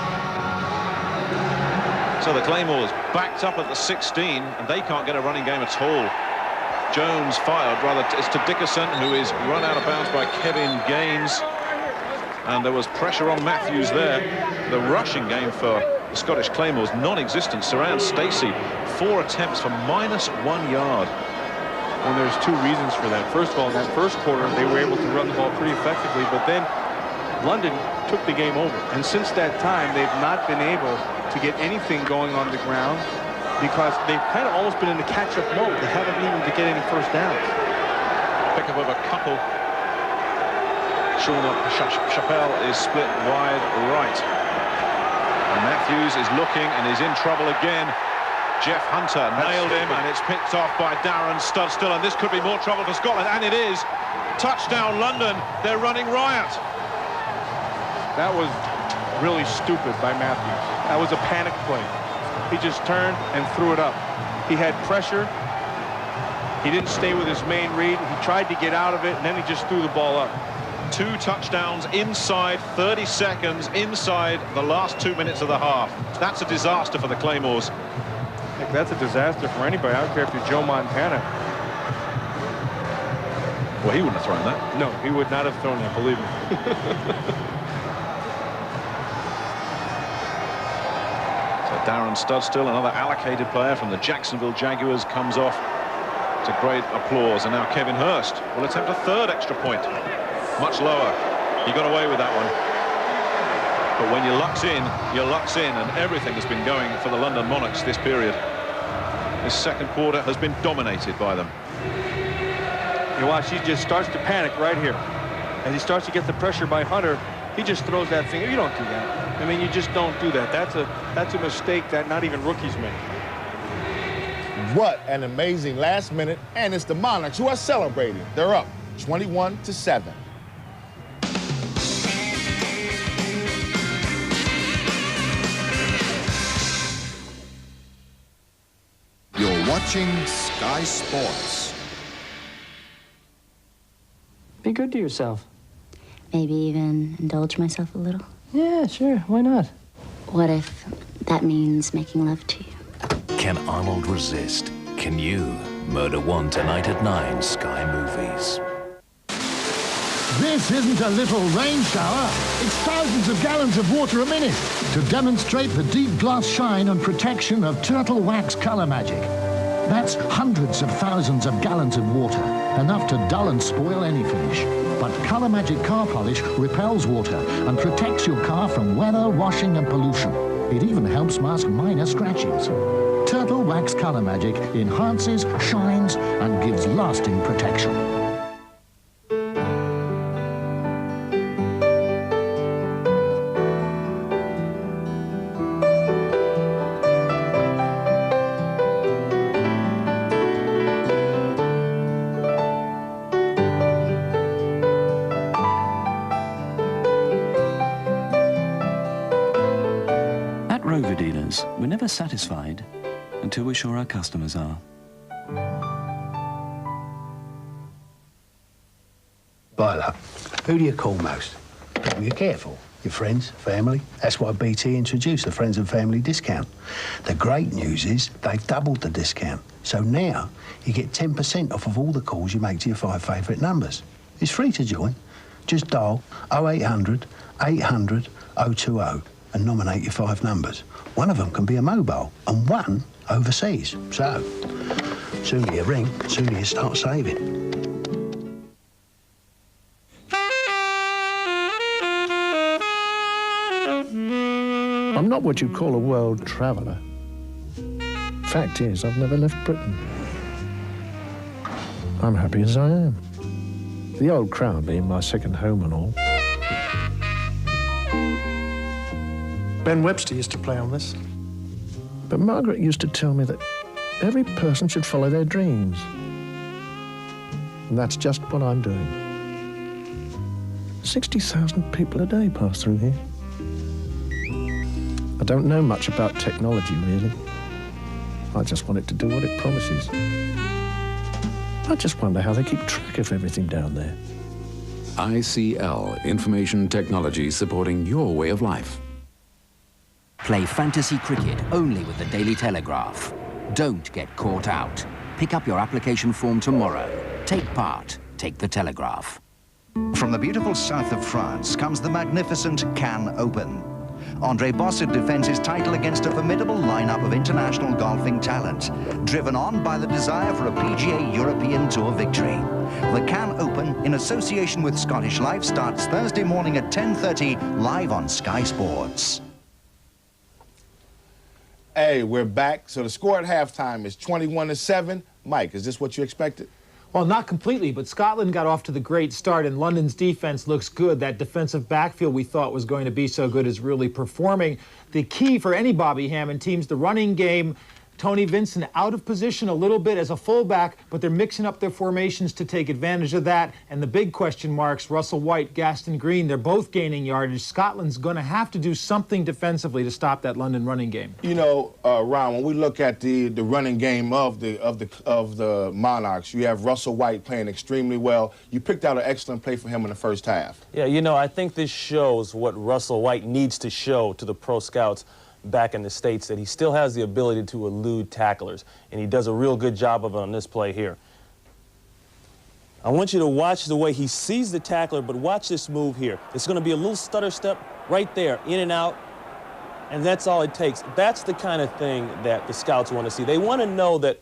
So the Claymores backed up at the 16, and they can't get a running game at all. Jones fired, rather, it's to Dickerson, who is run out of bounds by Kevin Gaines. And there was pressure on Matthews there. The rushing game for the Scottish Claymores, non-existent. Saran Stacey, 4 attempts for -1 yard. And there's 2 reasons for that. First of all, in that first quarter, they were able to run the ball pretty effectively, but then London took the game over. And since that time, they've not been able to get anything going on the ground, because they've kind of almost been in the catch-up mode. They haven't been able to get any first downs. Pick up of a couple. Sean Chappelle is split wide right. And Matthews is looking and is in trouble again. Jeff Hunter nailed him, and it's picked off by Darren Studstill, and this could be more trouble for Scotland, and it is. Touchdown London, they're running riot. That was really stupid by Matthews. That was a panic play. He just turned and threw it up. He had pressure. He didn't stay with his main read. He tried to get out of it, and then he just threw the ball up. 2 touchdowns inside 30 seconds, inside the last 2 minutes of the half. That's a disaster for the Claymores. Heck, that's a disaster for anybody. I don't care if you're Joe Montana. Well, he wouldn't have thrown that. No, he would not have thrown that, believe me. Darren Studstill, another allocated player from the Jacksonville Jaguars, comes off to great applause. And now Kevin Hurst will attempt a 3rd extra point. Much lower. He got away with that one. But when your luck's in, your luck's in, and everything has been going for the London Monarchs this period. This second quarter has been dominated by them. You watch, he just starts to panic right here. As he starts to get the pressure by Hunter, he just throws that thing. You don't do that. I mean, you just don't do that. That's a mistake that not even rookies make. What an amazing last minute, and it's the Monarchs who are celebrating. They're up 21-7. You're watching Sky Sports. Be good to yourself. Maybe even indulge myself a little. Yeah, sure. Why not? What if that means making love to you? Can Arnold resist? Can you? Murder One tonight at 9, Sky Movies. This isn't a little rain shower. It's thousands of gallons of water a minute to demonstrate the deep glass shine and protection of Turtle Wax Color Magic. That's hundreds of thousands of gallons of water, enough to dull and spoil any finish. But Color Magic car polish repels water and protects your car from weather, washing and pollution. It even helps mask minor scratches. Turtle Wax Color Magic enhances, shines and gives lasting protection. Rover dealers, we're never satisfied until we're sure our customers are. Byler, who do you call most? People you're careful. Your friends, family. That's why BT introduced the Friends and Family discount. The great news is they've doubled the discount. So now you get 10% off of all the calls you make to your 5 favourite numbers. It's free to join. Just dial 0800 800 020 and nominate your 5 numbers. One of them can be a mobile and one overseas. So, sooner you ring, sooner you start saving. I'm not what you call a world traveller. Fact is, I've never left Britain. I'm happy as I am. The old Crown being my second home and all. Ben Webster used to play on this. But Margaret used to tell me that every person should follow their dreams. And that's just what I'm doing. 60,000 people a day pass through here. I don't know much about technology, really. I just want it to do what it promises. I just wonder how they keep track of everything down there. ICL, information technology supporting your way of life. Play fantasy cricket only with the Daily Telegraph. Don't get caught out. Pick up your application form tomorrow. Take part. Take the Telegraph. From the beautiful south of France comes the magnificent Cannes Open. Andre Bossert defends his title against a formidable lineup of international golfing talent, driven on by the desire for a PGA European Tour victory. The Cannes Open, in association with Scottish Life, starts Thursday morning at 10:30, live on Sky Sports. Hey, we're back. So the score at halftime is 21-7. Mike, is this what you expected? Well, not completely, but Scotland got off to the great start, and London's defense looks good. That defensive backfield we thought was going to be so good is really performing. The key for any Bobby Hammond team's the running game. Tony Vincent out of position a little bit as a fullback, but they're mixing up their formations to take advantage of that. And the big question marks, Russell White, Gaston Green, they're both gaining yardage. Scotland's going to have to do something defensively to stop that London running game. You know, Ron, when we look at the running game of the Monarchs, you have Russell White playing extremely well. You picked out an excellent play for him in the first half. Yeah, you know, I think this shows what Russell White needs to show to the pro scouts back in the States, that he still has the ability to elude tacklers, and he does a real good job of it on this play here. I want you to watch the way he sees the tackler, but watch this move here. It's going to be a little stutter step right there, in and out, and that's all it takes. That's the kind of thing that the scouts want to see. They want to know that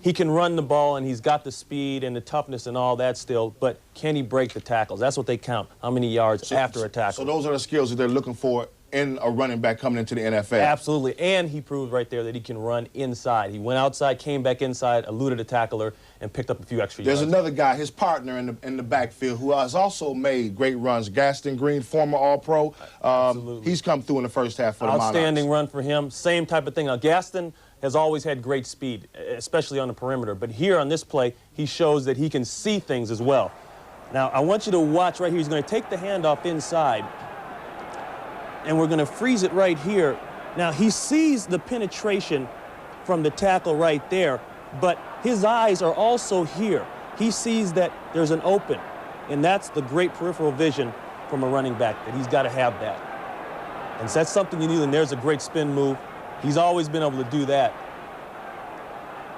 he can run the ball and he's got the speed and the toughness and all that still, but can he break the tackles? That's what they count, how many yards after a tackle. So those are the skills that they're looking for in a running back coming into the NFL. Absolutely, and he proved right there that he can run inside. He went outside, came back inside, eluded a tackler, and picked up a few extra yards. There's another guy, his partner in the backfield, who has also made great runs. Gaston Green, former All-Pro. He's come through in the first half for the Monarchs. Outstanding run for him. Same type of thing. Now, Gaston has always had great speed, especially on the perimeter. But here on this play, he shows that he can see things as well. Now, I want you to watch right here. He's going to take the handoff inside, and we're going to freeze it right here. Now, he sees the penetration from the tackle right there, but his eyes are also here. He sees that there's an open, and that's the great peripheral vision from a running back, that he's got to have that. And so that's something you need, and there's a great spin move. He's always been able to do that.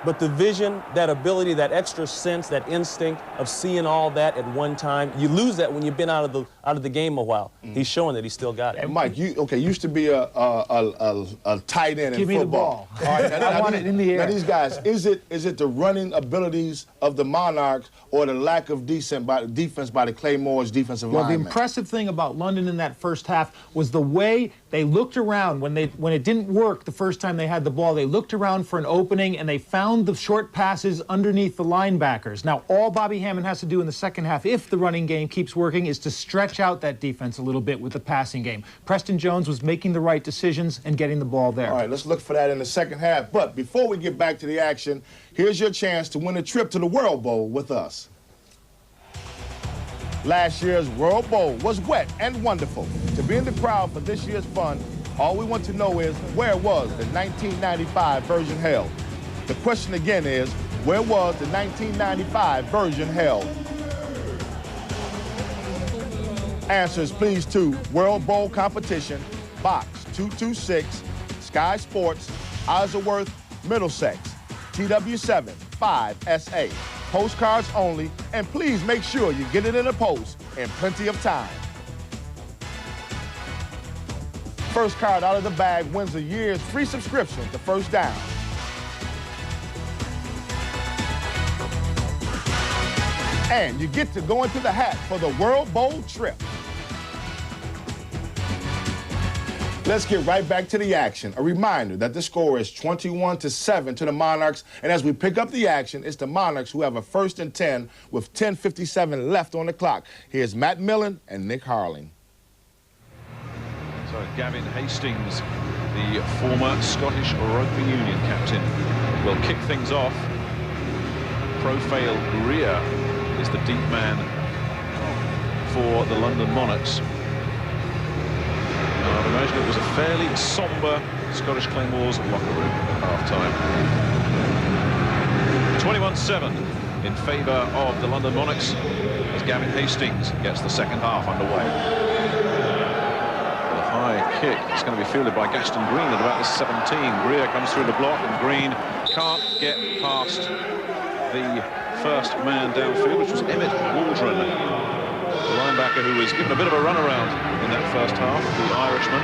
But the vision, that ability, that extra sense, that instinct of seeing all that at one time, you lose that when you've been out of the game a while. He's showing that he's still got it. And Mike, you used to be a tight end in football. Give me the ball. All right, I want it in the air. Now these guys, is it the running abilities of the Monarchs or the lack of defense by the Claymores defensive Well, linemen? the impressive thing about London in that first half was the way they looked around when it didn't work the first time they had the ball. They looked around for an opening and they found the short passes underneath the linebackers. Now, all Bobby Hammond has to do in the second half, if the running game keeps working, is to stretch out that defense a little bit with the passing game. Preston Jones was making the right decisions and getting the ball there. All right, let's look for that in the second half. But before we get back to the action, here's your chance to win a trip to the World Bowl with us. Last year's World Bowl was wet and wonderful. To be in the crowd for this year's fun, all we want to know is, where was the 1995 version held? The question again is, where was the 1995 version held? Answers please to World Bowl Competition, Box 226, Sky Sports, Isleworth, Middlesex, TW7 5SA. Postcards only, and please make sure you get it in the post in plenty of time. First card out of the bag wins a year's free subscription to First Down. And you get to go into the hat for the World Bowl trip. Let's get right back to the action. A reminder that the score is 21-7 to the Monarchs. And as we pick up the action, it's the Monarchs who have a 1st and 10 with 10:57 left on the clock. Here's Matt Millen and Nick Harling. So Gavin Hastings, the former Scottish Rugby Union captain, will kick things off. Profile Greer is the deep man for the London Monarchs. I'd imagine it was a fairly somber Scottish Claymores locker room at half-time. 21-7 in favour of the London Monarchs as Gavin Hastings gets the second half underway. The high kick is going to be fielded by Gaston Green at about the 17. Greer comes through the block and Green can't get past the first man downfield, which was Emmett Waldron, the linebacker who was given a bit of a runaround in that first half. The Irishman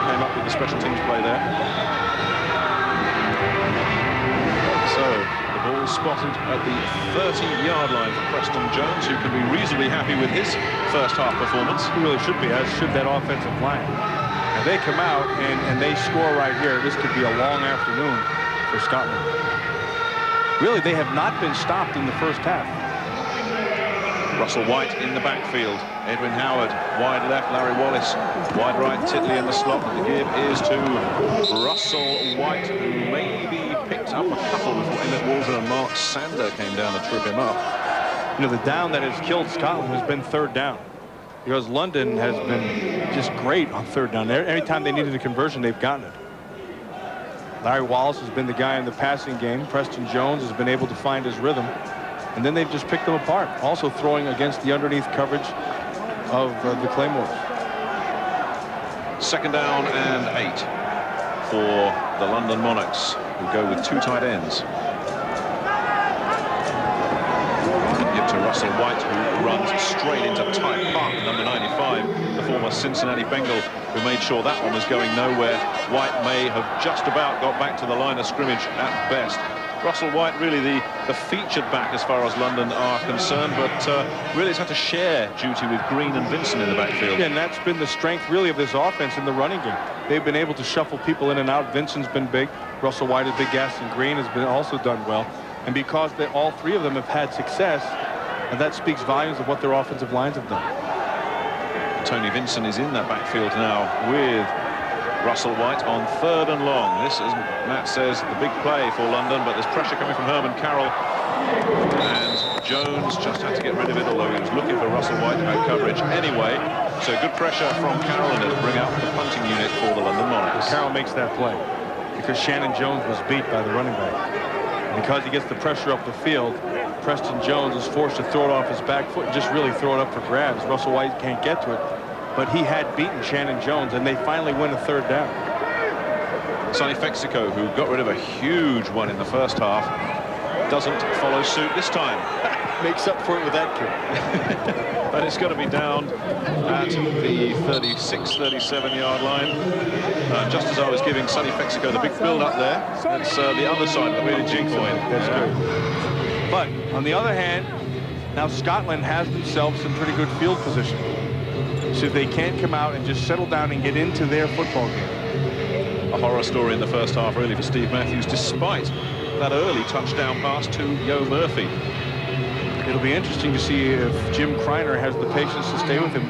came up with the special teams play there. So the ball spotted at the 30-yard line for Preston Jones, who can be reasonably happy with his first half performance. He really should be, as should that offensive line. And they come out and they score right here. This could be a long afternoon for Scotland. Really, they have not been stopped in the first half. Russell White in the backfield. Edwin Howard, wide left, Larry Wallace, wide right, Titley in the slot. The give is to Russell White, who maybe picked up a couple before Emmett Walter and Mark Sander came down to trip him up. You know, the down that has killed Scotland has been third down, because London has been just great on third down. Every time they needed a conversion, they've gotten it. Larry Wallace has been the guy in the passing game. Preston Jones has been able to find his rhythm. And then they've just picked them apart, also throwing against the underneath coverage of the Claymores. 2nd down and 8 for the London Monarchs, who go with 2 tight ends. Give to Russell White, who runs straight into Ty Park, number 95, the former Cincinnati Bengal, who made sure that one was going nowhere. White may have just about got back to the line of scrimmage at best. Russell White really the featured back as far as London are concerned, but really has had to share duty with Green and Vincent in the backfield. Yeah, and that's been the strength really of this offense in the running game. They've been able to shuffle people in and out. Vincent's been big. Russell White is big. Gaston Green has been also done well. And because all 3 of them have had success, and that speaks volumes of what their offensive lines have done. Tony Vincent is in that backfield now with Russell White on 3rd and long. This, as Matt says, the big play for London, but there's pressure coming from Herman Carroll. And Jones just had to get rid of it, although he was looking for Russell White out coverage anyway. So good pressure from Carroll, and it'll bring out the punting unit for the London Monarchs. Carroll makes that play because Shannon Jones was beat by the running back. And because he gets the pressure up the field, Preston Jones is forced to throw it off his back foot and just really throw it up for grabs. Russell White can't get to it. But he had beaten Shannon Jones, and they finally win a 3rd down. Sonny Fexico, who got rid of a huge one in the first half, doesn't follow suit this time. Makes up for it with that kick. But it's got to be down at the 36, 37-yard line. Just as I was giving Sonny Fexico the big build-up there, it's the other side that really jigsaw in. That's good. But on the other hand, now Scotland has themselves some pretty good field position. So they can't come out and just settle down and get into their football game. A horror story in the first half, really, for Steve Matthews, despite that early touchdown pass to Yo Murphy. It'll be interesting to see if Jim Kreiner has the patience to stay with him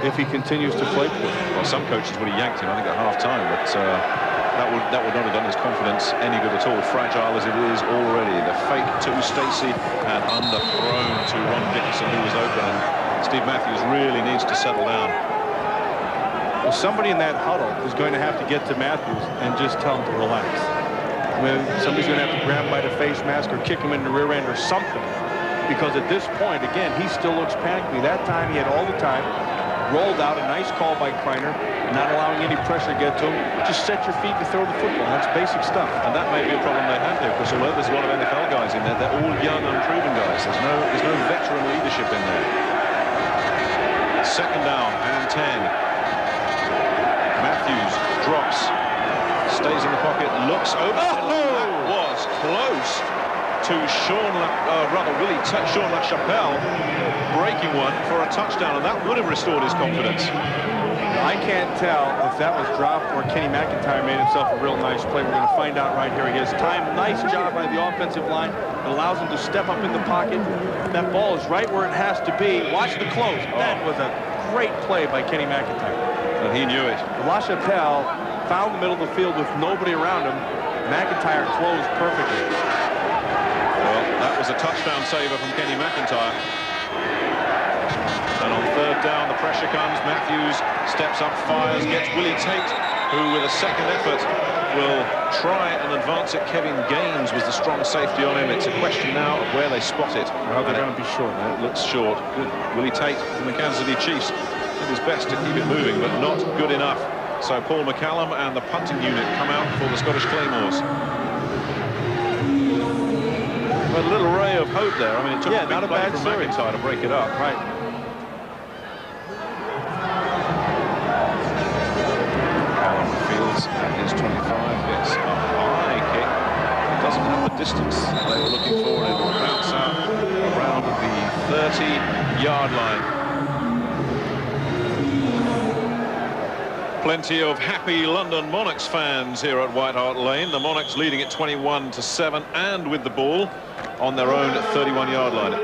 if he continues to play. Well, some coaches would have yanked him, I think, at half-time, but that would not have done his confidence any good at all, fragile as it is already. The fake to Stacey and underthrown to Ron Dickerson, who was open. And Steve Matthews really needs to settle down. Well, somebody in that huddle is going to have to get to Matthews and just tell him to relax. I mean, somebody's going to have to grab him by the face mask or kick him in the rear end or something. Because at this point, again, he still looks panicked. That time he had all the time. Rolled out, a nice call by Kreiner, not allowing any pressure to get to him. Just set your feet to throw the football. That's basic stuff. And that may be a problem they have here, because although there's a lot of NFL guys in there, they're all young, unproven guys. There's no veteran leadership in there. 2nd down and 10. Matthews drops, stays in the pocket, looks over. Oh! That was close. to Willie LaChapelle breaking one for a touchdown, and that would have restored his confidence. I can't tell if that was dropped or Kenny McIntyre made himself a real nice play. We're going to find out right here. He has time. Nice job by the offensive line. It allows him to step up in the pocket. That ball is right where it has to be. Watch the close. That was a great play by Kenny McIntyre. And he knew it. LaChapelle found the middle of the field with nobody around him. McIntyre closed perfectly. Well, that was a touchdown saver from Kenny McIntyre. And on third down, the pressure comes. Matthews steps up, fires, gets Willie Tate, who with a second effort will try and advance it. Kevin Gaines was the strong safety on him. It's a question now of where they spot it. Well, they're going to be short. It looks short. Good. Willie Tate from the Kansas City Chiefs did his best to keep it moving, but not good enough. So Paul McCallum and the punting unit come out for the Scottish Claymores. But a little ray of hope there. I mean, it took a big play from McIntyre to break it up. Right. At his 25, gets a high kick, doesn't have the distance they were looking for. It will bounce out around the 30-yard line. Plenty of happy London Monarchs fans here at White Hart Lane. The Monarchs leading it 21-7 and with the ball on their own 31-yard line.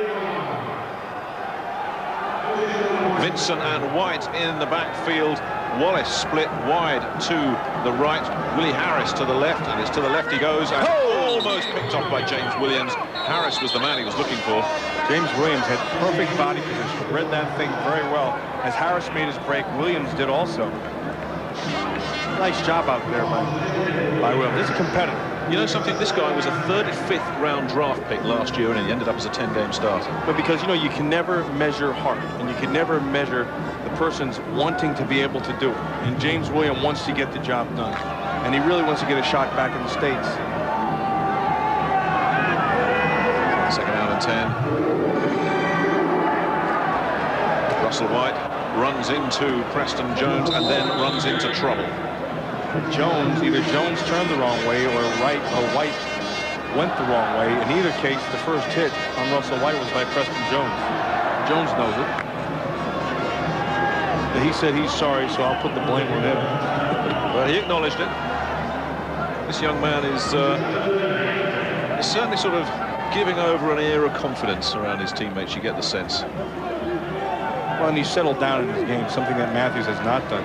Vincent and White in the backfield. Wallace split wide to the right. Willie Harris to the left, and it's to the left he goes, and almost picked off by James Williams. Harris was the man he was looking for. James Williams had perfect body position, read that thing very well. As Harris made his break, Williams did also. Nice job out there by Williams. This is a competitor. You know something? This guy was a 35th round draft pick last year, and he ended up as a 10-game starter. But because, you know, you can never measure heart, and you can never measure the person's wanting to be able to do it. And James Williams wants to get the job done, and he really wants to get a shot back in the States. Second down and 10. Russell White runs into Preston Jones and then runs into trouble. Jones, either Jones turned the wrong way or White went the wrong way. In either case, the first hit on Russell White was by Preston Jones. Jones knows it. But he said he's sorry, so I'll put the blame on him. Well, he acknowledged it. This young man is certainly sort of giving over an air of confidence around his teammates. You get the sense. Well, and he's settled down in his game, something that Matthews has not done.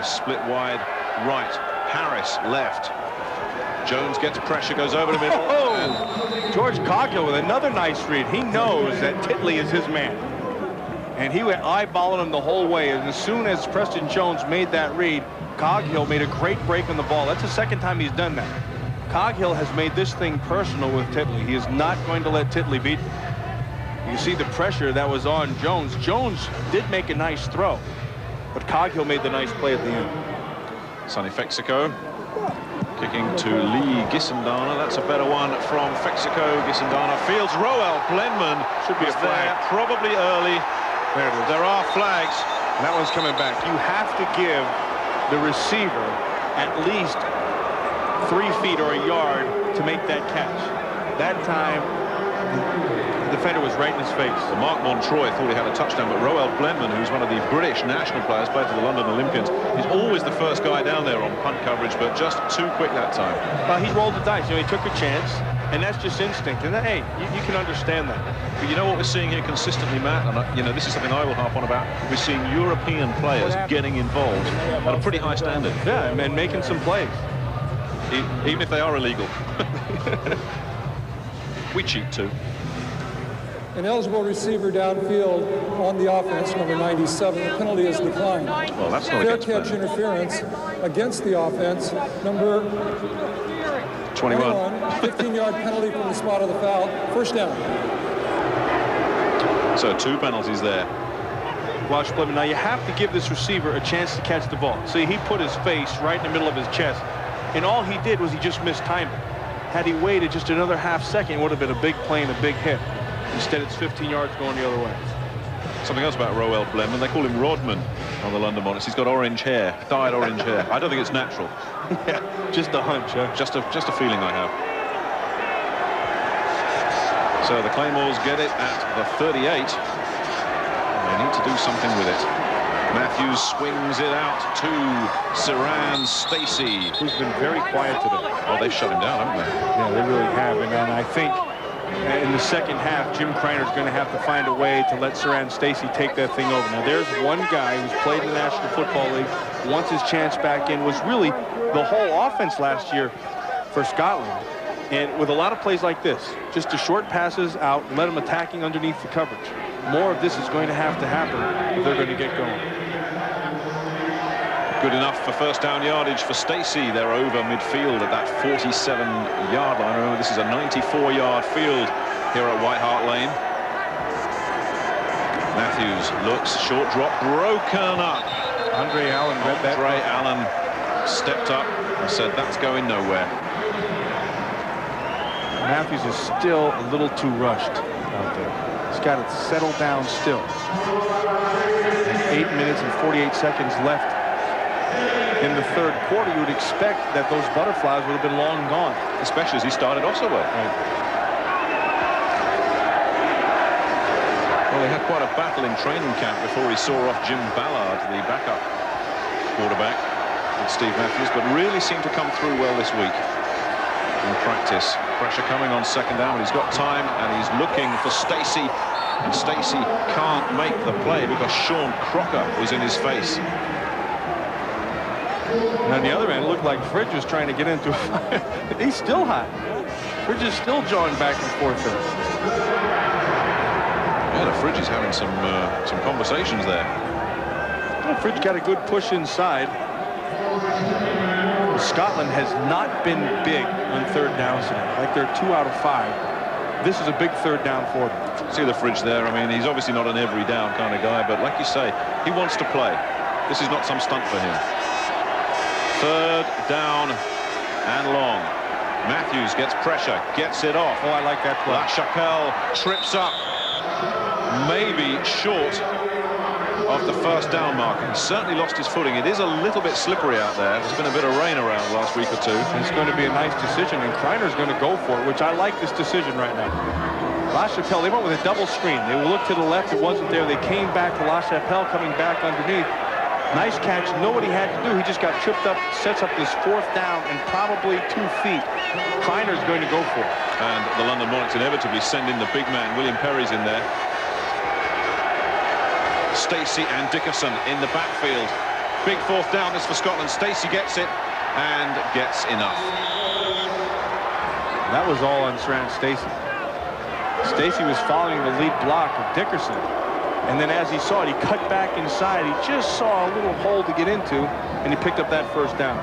Split wide right, Harris left. Jones gets pressure, goes over the middle. Oh! George Coghill with another nice read. He knows that Titley is his man, and he went eyeballing him the whole way. And as soon as Preston Jones made that read, Coghill made a great break on the ball. That's the second time he's done that. Coghill has made this thing personal with Titley. He is not going to let Titley beat him. You see the pressure that was on Jones. Jones did make a nice throw, but Coghill made the nice play at the end. Sonny Fexico kicking to Lee Gisendana. That's a better one from Fexico. Gisendana fields Roel Blenman. Should be a flag. There, probably early. There it is. There are flags. And that one's coming back. You have to give the receiver at least 3 feet or a yard to make that catch. That time, the defender was right in his face. Well, Mark Montroy thought he had a touchdown, but Roel Blenman, who's one of the British national players, played for the London Olympians, is always the first guy down there on punt coverage, but just too quick that time. Well, he rolled the dice. You know, he took a chance, and that's just instinct. And hey, you can understand that. But you know what we're seeing here consistently, Matt, and you know, this is something I will harp on about. We're seeing European players getting involved at a pretty high standard. Yeah, and making some plays. Even if they are illegal. We cheat too. An eligible receiver downfield on the offense, number 97. The penalty is declined. Well, that's not fair catch interference against the offense, number 21. 15-yard penalty from the spot of the foul. First down. So 2 penalties there. Watch Blenman. Now you have to give this receiver a chance to catch the ball. See, he put his face right in the middle of his chest, and all he did was he just mistimed it. Had he waited just another half second, it would have been a big play and a big hit. Instead, it's 15 yards going the other way. Something else about Roel Blenman, they call him Rodman. on the London Monarchs. He's got orange hair, dyed orange hair. I don't think it's natural. Yeah, just a hunch, huh? Just a feeling I have. So the Claymores get it at the 38. They need to do something with it. Matthews swings it out to Saran Stacey, who's been very quiet today. Well, they've shut him down, haven't they? Yeah, they really have. And I think in the second half, Jim Kreiner's going to have to find a way to let Saran Stacey take that thing over. Now, there's one guy who's played in the National Football League, wants his chance back in, was really the whole offense last year for Scotland. And with a lot of plays like this, just the short passes out, let them attacking underneath the coverage. More of this is going to have to happen if they're going to get going. Good enough for first down yardage for Stacey. They're over midfield at that 47-yard line. Remember, this is a 94-yard field here at White Hart Lane. Matthews looks, short drop, broken up. Andre Allen read that. Andre Allen stepped up and said, that's going nowhere. Matthews is still a little too rushed out there. He's got to settle down still. And 8 minutes and 48 seconds left in the third quarter. You would expect that those butterflies would have been long gone. Especially as he started off so well. Right. Well, they had quite a battle in training camp before he saw off Jim Ballard, the backup quarterback, with Steve Matthews, but really seemed to come through well this week in practice. Pressure coming on second down. He's got time and he's looking for Stacey, and Stacey can't make the play because Sean Crocker was in his face. And on the other end, it looked like Fridge was trying to get into a fire. He's still hot. Fridge is still jawing back and forth there. Yeah, the Fridge is having some conversations there. Well, Fridge got a good push inside. Scotland has not been big on third downs tonight. Like they're 2 out of 5. This is a big third down for them. See the Fridge there. I mean, he's obviously not an every down kind of guy, but like you say, he wants to play. This is not some stunt for him. Third down and long. Matthews gets pressure, gets it off. Oh, I like that play. LaChapelle trips up, maybe short of the first down marker. He certainly lost his footing. It is a little bit slippery out there. There's been a bit of rain around the last week or two. It's going to be a nice decision, and Kreiner's going to go for it, which I like this decision right now. LaChapelle, they went with a double screen. They will look to the left. It wasn't there. They came back to LaChapelle coming back underneath. Nice catch. Know what he had to do. He just got tripped up, sets up this fourth down and probably 2 feet. Kreiner's going to go for it. And the London Monarchs inevitably send in the big man. William Perry's in there. Stacey and Dickerson in the backfield. Big fourth down this for Scotland. Stacey gets it and gets enough. That was all on Saran Stacey. Stacey was following the lead block of Dickerson. And then as he saw it, he cut back inside. He just saw a little hole to get into, and he picked up that first down.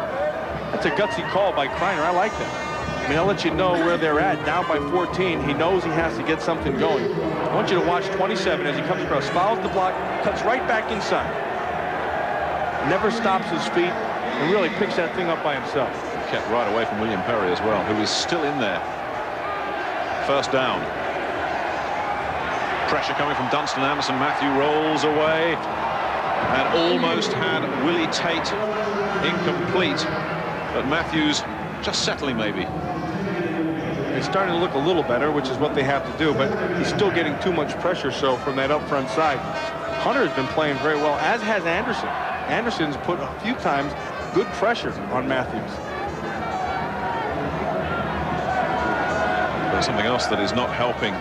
That's a gutsy call by Kreiner. I like that. I mean, I'll let you know where they're at. Down by 14. He knows he has to get something going. I want you to watch 27 as he comes across, follows the block, cuts right back inside. Never stops his feet, and really picks that thing up by himself. Kept right away from William Perry as well, who is still in there. First down. Pressure coming from Dunstan Anderson. Matthew rolls away and almost had Willie Tate incomplete, but Matthews just settling maybe. It's starting to look a little better, which is what they have to do, but he's still getting too much pressure so from that up front side. Hunter has been playing very well, as has Anderson. Anderson's put a few times good pressure on Matthews. But something else that is not helping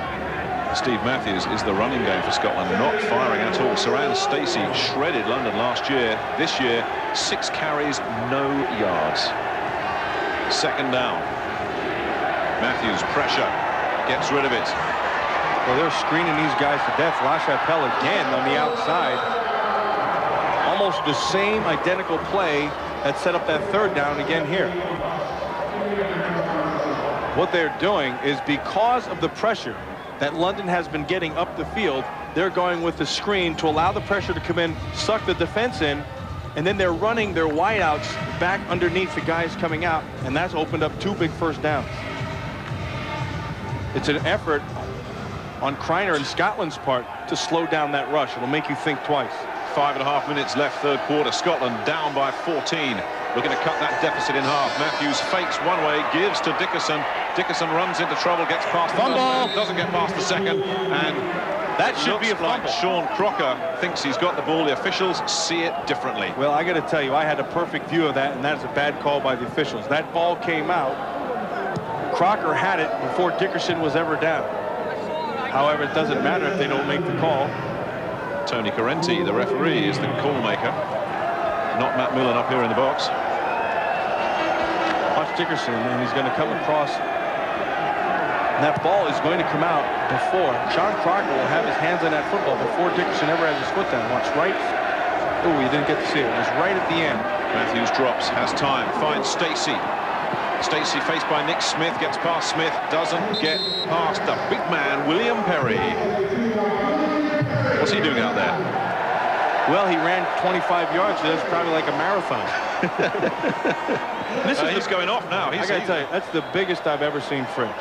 Steve Matthews is the running game for Scotland. Not firing at all. Saran Stacey shredded London last year. This year, 6 carries, no yards. Second down. Matthews, pressure, gets rid of it. Well, they're screening these guys to death. LaChapelle again on the outside. Almost the same identical play that set up that third down again here. What they're doing is, because of the pressure that London has been getting up the field, they're going with the screen to allow the pressure to come in, suck the defense in, and then they're running their wideouts back underneath the guys coming out, and that's opened up 2 big first downs. It's an effort on Kreiner and Scotland's part to slow down that rush. It'll make you think twice. 5.5 minutes left, third quarter. Scotland down by 14. Looking to cut that deficit in half. Matthews fakes one way, gives to Dickerson. Dickerson runs into trouble, gets past the first man, doesn't get past the second, and that should be a fumble. Like Sean Crocker thinks he's got the ball. The officials see it differently. Well, I got to tell you, I had a perfect view of that, and that's a bad call by the officials. That ball came out. Crocker had it before Dickerson was ever down. However, it doesn't matter if they don't make the call. Tony Correnti, the referee, is the call maker. Not Matt Millen up here in the box. Watch Dickerson, and he's going to come across. And that ball is going to come out before. Sean Crocker will have his hands on that football before Dickerson ever has his foot down. Watch right. Oh, you didn't get to see it. It was right at the end. Matthews drops, has time, finds Stacey. Stacey faced by Nick Smith, gets past Smith, doesn't get past the big man, William Perry. What's he doing out there? Well, he ran 25 yards, so that's probably like a marathon. He's going off now. I got to tell you, that's the biggest I've ever seen Fritz.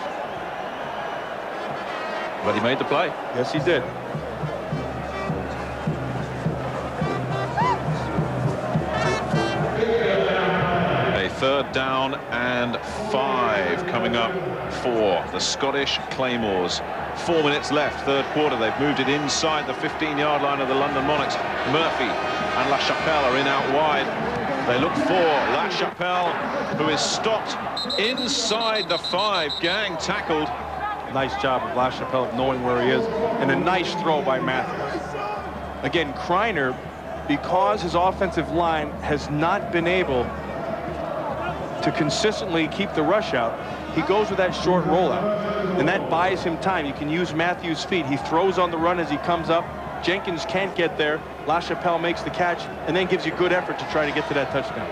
But he made the play. Yes, he did. A third down and 5 coming up for the Scottish Claymores. 4 minutes left, third quarter. They've moved it inside the 15-yard line of the London Monarchs. Murphy and La Chapelle are in out wide. They look for La Chapelle, who is stopped inside the 5. Gang tackled. Nice job of La Chapelle of knowing where he is, and a nice throw by Matthews. Again, Kreiner, because his offensive line has not been able to consistently keep the rush out, he goes with that short rollout, and that buys him time. You can use Matthews' feet. He throws on the run as he comes up. Jenkins can't get there. La Chapelle makes the catch, and then gives you good effort to try to get to that touchdown.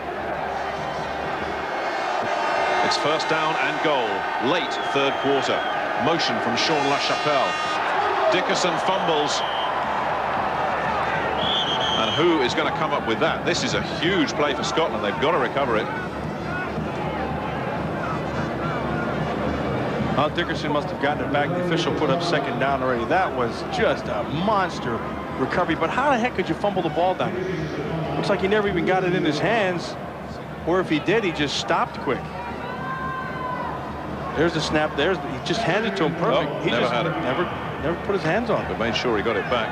It's first down and goal, late third quarter. Motion from Sean La Chapelle. Dickerson fumbles. And who is going to come up with that? This is a huge play for Scotland. They've got to recover it. Well, Dickerson must have gotten it back. The official put up second down already. That was just a monster recovery. But how the heck could you fumble the ball down here? Looks like he never even got it in his hands. Or if he did, he just stopped quick. There's the snap. He just handed it to him perfect. Oh, he never just had it. Never put his hands on it. But made sure he got it back.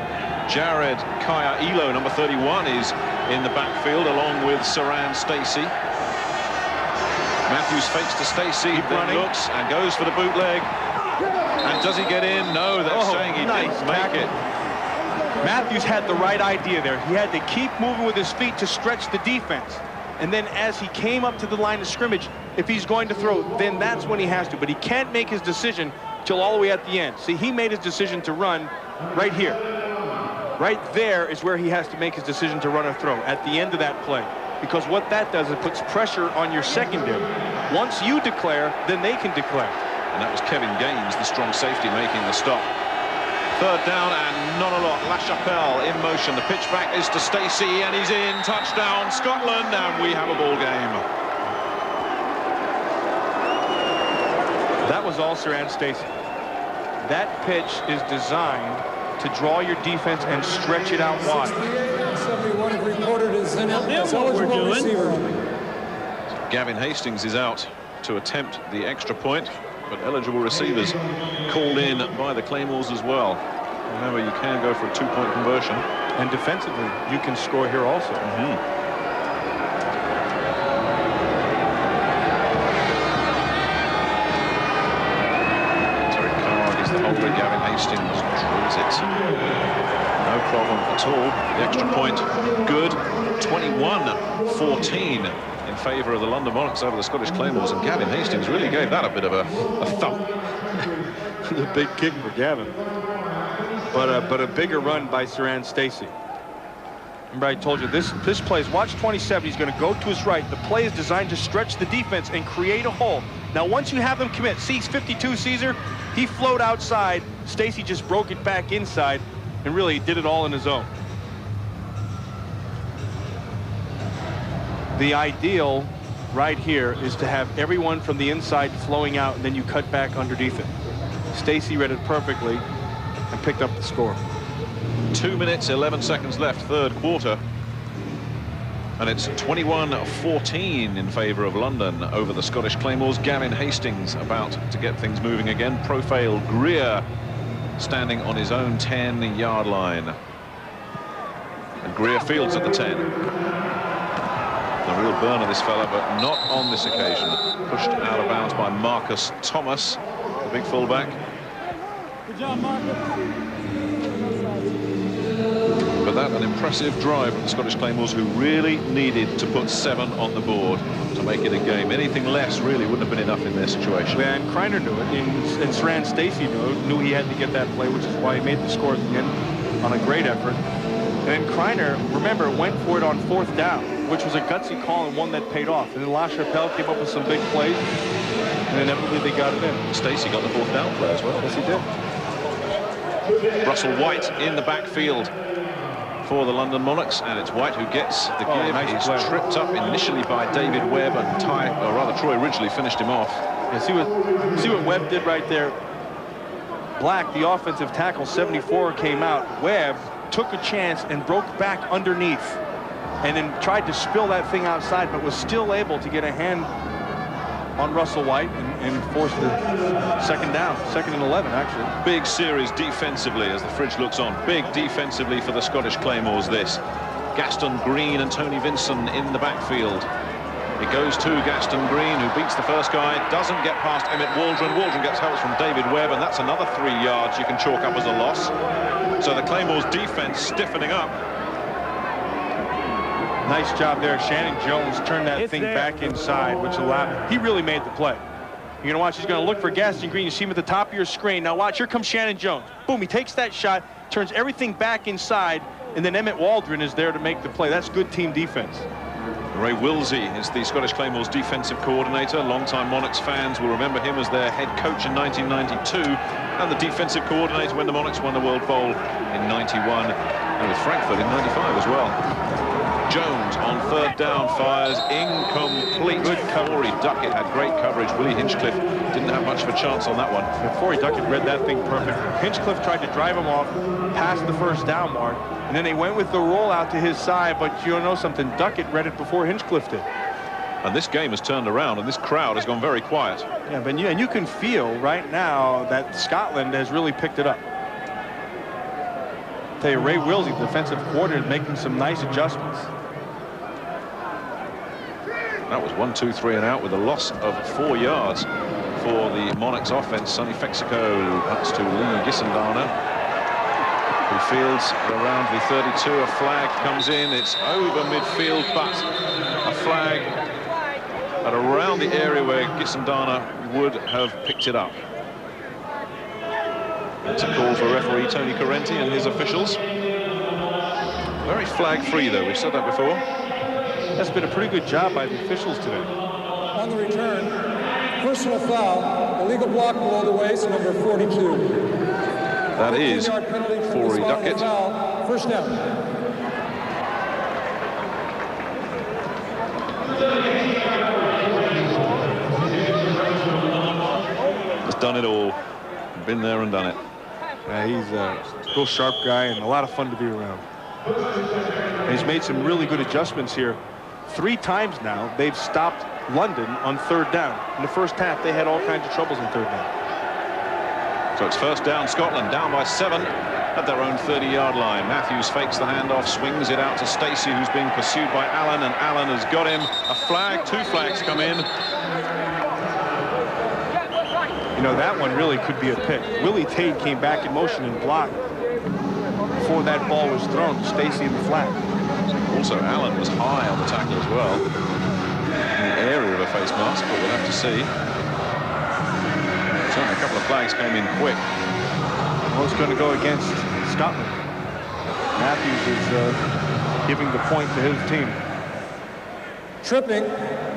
Jared Kaya-Elo, number 31, is in the backfield along with Saran Stacey. Matthews fakes to Stacey, then looks and goes for the bootleg. And does he get in? No, they're saying he didn't make it. Matthews had the right idea there. He had to keep moving with his feet to stretch the defense. And then as he came up to the line of scrimmage, if he's going to throw, then that's when he has to. But he can't make his decision till all the way at the end. See, he made his decision to run right here. Right there is where he has to make his decision to run or throw, at the end of that play. Because what that does, it puts pressure on your secondary. Once you declare, then they can declare. And that was Kevin Gaines, the strong safety, making the stop. Third down and not a lot. La Chapelle in motion. The pitch back is to Stacey, and he's in. Touchdown, Scotland, and we have a ball game. That was all Saran Stacey. That pitch is designed to draw your defense and stretch it out wide. 71 reported as eligible receiver. Gavin Hastings is out to attempt the extra point, but eligible receivers called in by the Claymores as well. Remember, you can go for a 2-point conversion. And defensively, you can score here also. Terry Carr is the holder. Gavin Hastings drills it. No problem at all. The extra point, good. 21-14 in favour of the London Monarchs over the Scottish Claymores, and Gavin Hastings really gave that a bit of a thump. The big kick for Gavin. But a bigger run by Saran Stacey. Remember, I told you this play is, watch 27. He's going to go to his right. The play is designed to stretch the defense and create a hole. Now, once you have them commit, see 52 Caesar, he flowed outside. Stacey just broke it back inside and really did it all on his own. The ideal right here is to have everyone from the inside flowing out, and then you cut back underneath it. Stacey read it perfectly and picked up the score. 2 minutes, 11 seconds left, third quarter. And it's 21-14 in favour of London over the Scottish Claymores. Gavin Hastings about to get things moving again. Profile Greer standing on his own 10-yard line. And Greer fields at the 10. A real burner, this fella, but not on this occasion. Pushed out of bounds by Marcus Thomas, the big fullback. Good job, Marcus. But that an impressive drive from the Scottish Claymores, who really needed to put 7 on the board to make it a game. Anything less really wouldn't have been enough in their situation. Yeah, and Kreiner knew it, and Saran Stacey knew he had to get that play, which is why he made the score at the end on a great effort. And then Kreiner, remember, went for it on 4th down, which was a gutsy call and one that paid off. And then La Chapelle came up with some big plays, and inevitably they got it in. Stacey got the 4th down play as well. Yes, he did. Russell White in the backfield for the London Monarchs, and it's White who gets the give. Nice He's play. tripped up initially by David Webb, and Troy Ridgely finished him off. Yeah, see what Webb did right there. Black, the offensive tackle, 74, came out. Webb took a chance and broke back underneath, and then tried to spill that thing outside, but was still able to get a hand on Russell White and force the second down, 2nd and 11, actually. Big series defensively as the fridge looks on. Big defensively for the Scottish Claymores, this. Gaston Green and Tony Vinson in the backfield. It goes to Gaston Green, who beats the first guy, doesn't get past Emmett Waldron. Waldron gets help from David Webb, and that's another 3 yards you can chalk up as a loss. So the Claymores defense stiffening up. Nice job there. Shannon Jones turned that thing back inside, which allowed, he really made the play. You're going to watch, he's going to look for Gaston Green. You see him at the top of your screen. Now watch, here comes Shannon Jones. Boom, he takes that shot, turns everything back inside, and then Emmett Waldron is there to make the play. That's good team defense. Ray Wilsey is the Scottish Claymores defensive coordinator. Longtime Monarchs fans will remember him as their head coach in 1992 and the defensive coordinator when the Monarchs won the World Bowl in 91 and with Frankfurt in 95 as well. Jones on 3rd down fires incomplete. Good coverage. Duckett had great coverage. Willie Hinchcliffe didn't have much of a chance on that one. Before Duckett read that thing perfect. Hinchcliffe tried to drive him off past the 1st down mark, and then they went with the rollout to his side, but you know something, Duckett read it before Hinchcliffe did. And this game has turned around, and this crowd has gone very quiet. Yeah, but and you can feel right now that Scotland has really picked it up. I'll tell you, Ray Wilsey, the defensive coordinator, making some nice adjustments. That was 1, 2, 3 and out with a loss of 4 yards for the Monarchs offense. Sonny Fexico cuts to Lee Gisendana, who fields around the 32. A flag comes in. It's over midfield, but a flag at around the area where Gisendana would have picked it up. It's a call for referee Tony Correnti and his officials. Very flag-free, though. We've said that before. That's been a pretty good job by the officials today. On the return, personal foul, illegal block below the waist, number 42. That is Forey Duckett. Foul, 1st down. Has done it all. Been there and done it. Yeah, he's a real sharp guy and a lot of fun to be around. And he's made some really good adjustments here. 3 times now they've stopped London on 3rd down. In the first half they had all kinds of troubles on 3rd down. So it's 1st down, Scotland down by 7 at their own 30-yard line. Matthews fakes the handoff, swings it out to Stacey, who's being pursued by Allen, and Allen has got him. A flag, 2 flags come in. You know, that one really could be a pick. Willie Tate came back in motion and blocked before that ball was thrown to Stacey in the flag. Also, Allen was high on the tackle as well, in the area of a face mask, but we'll have to see. Certainly a couple of flags came in quick. Well, it's going to go against Scotland. Matthews is giving the point to his team. Tripping,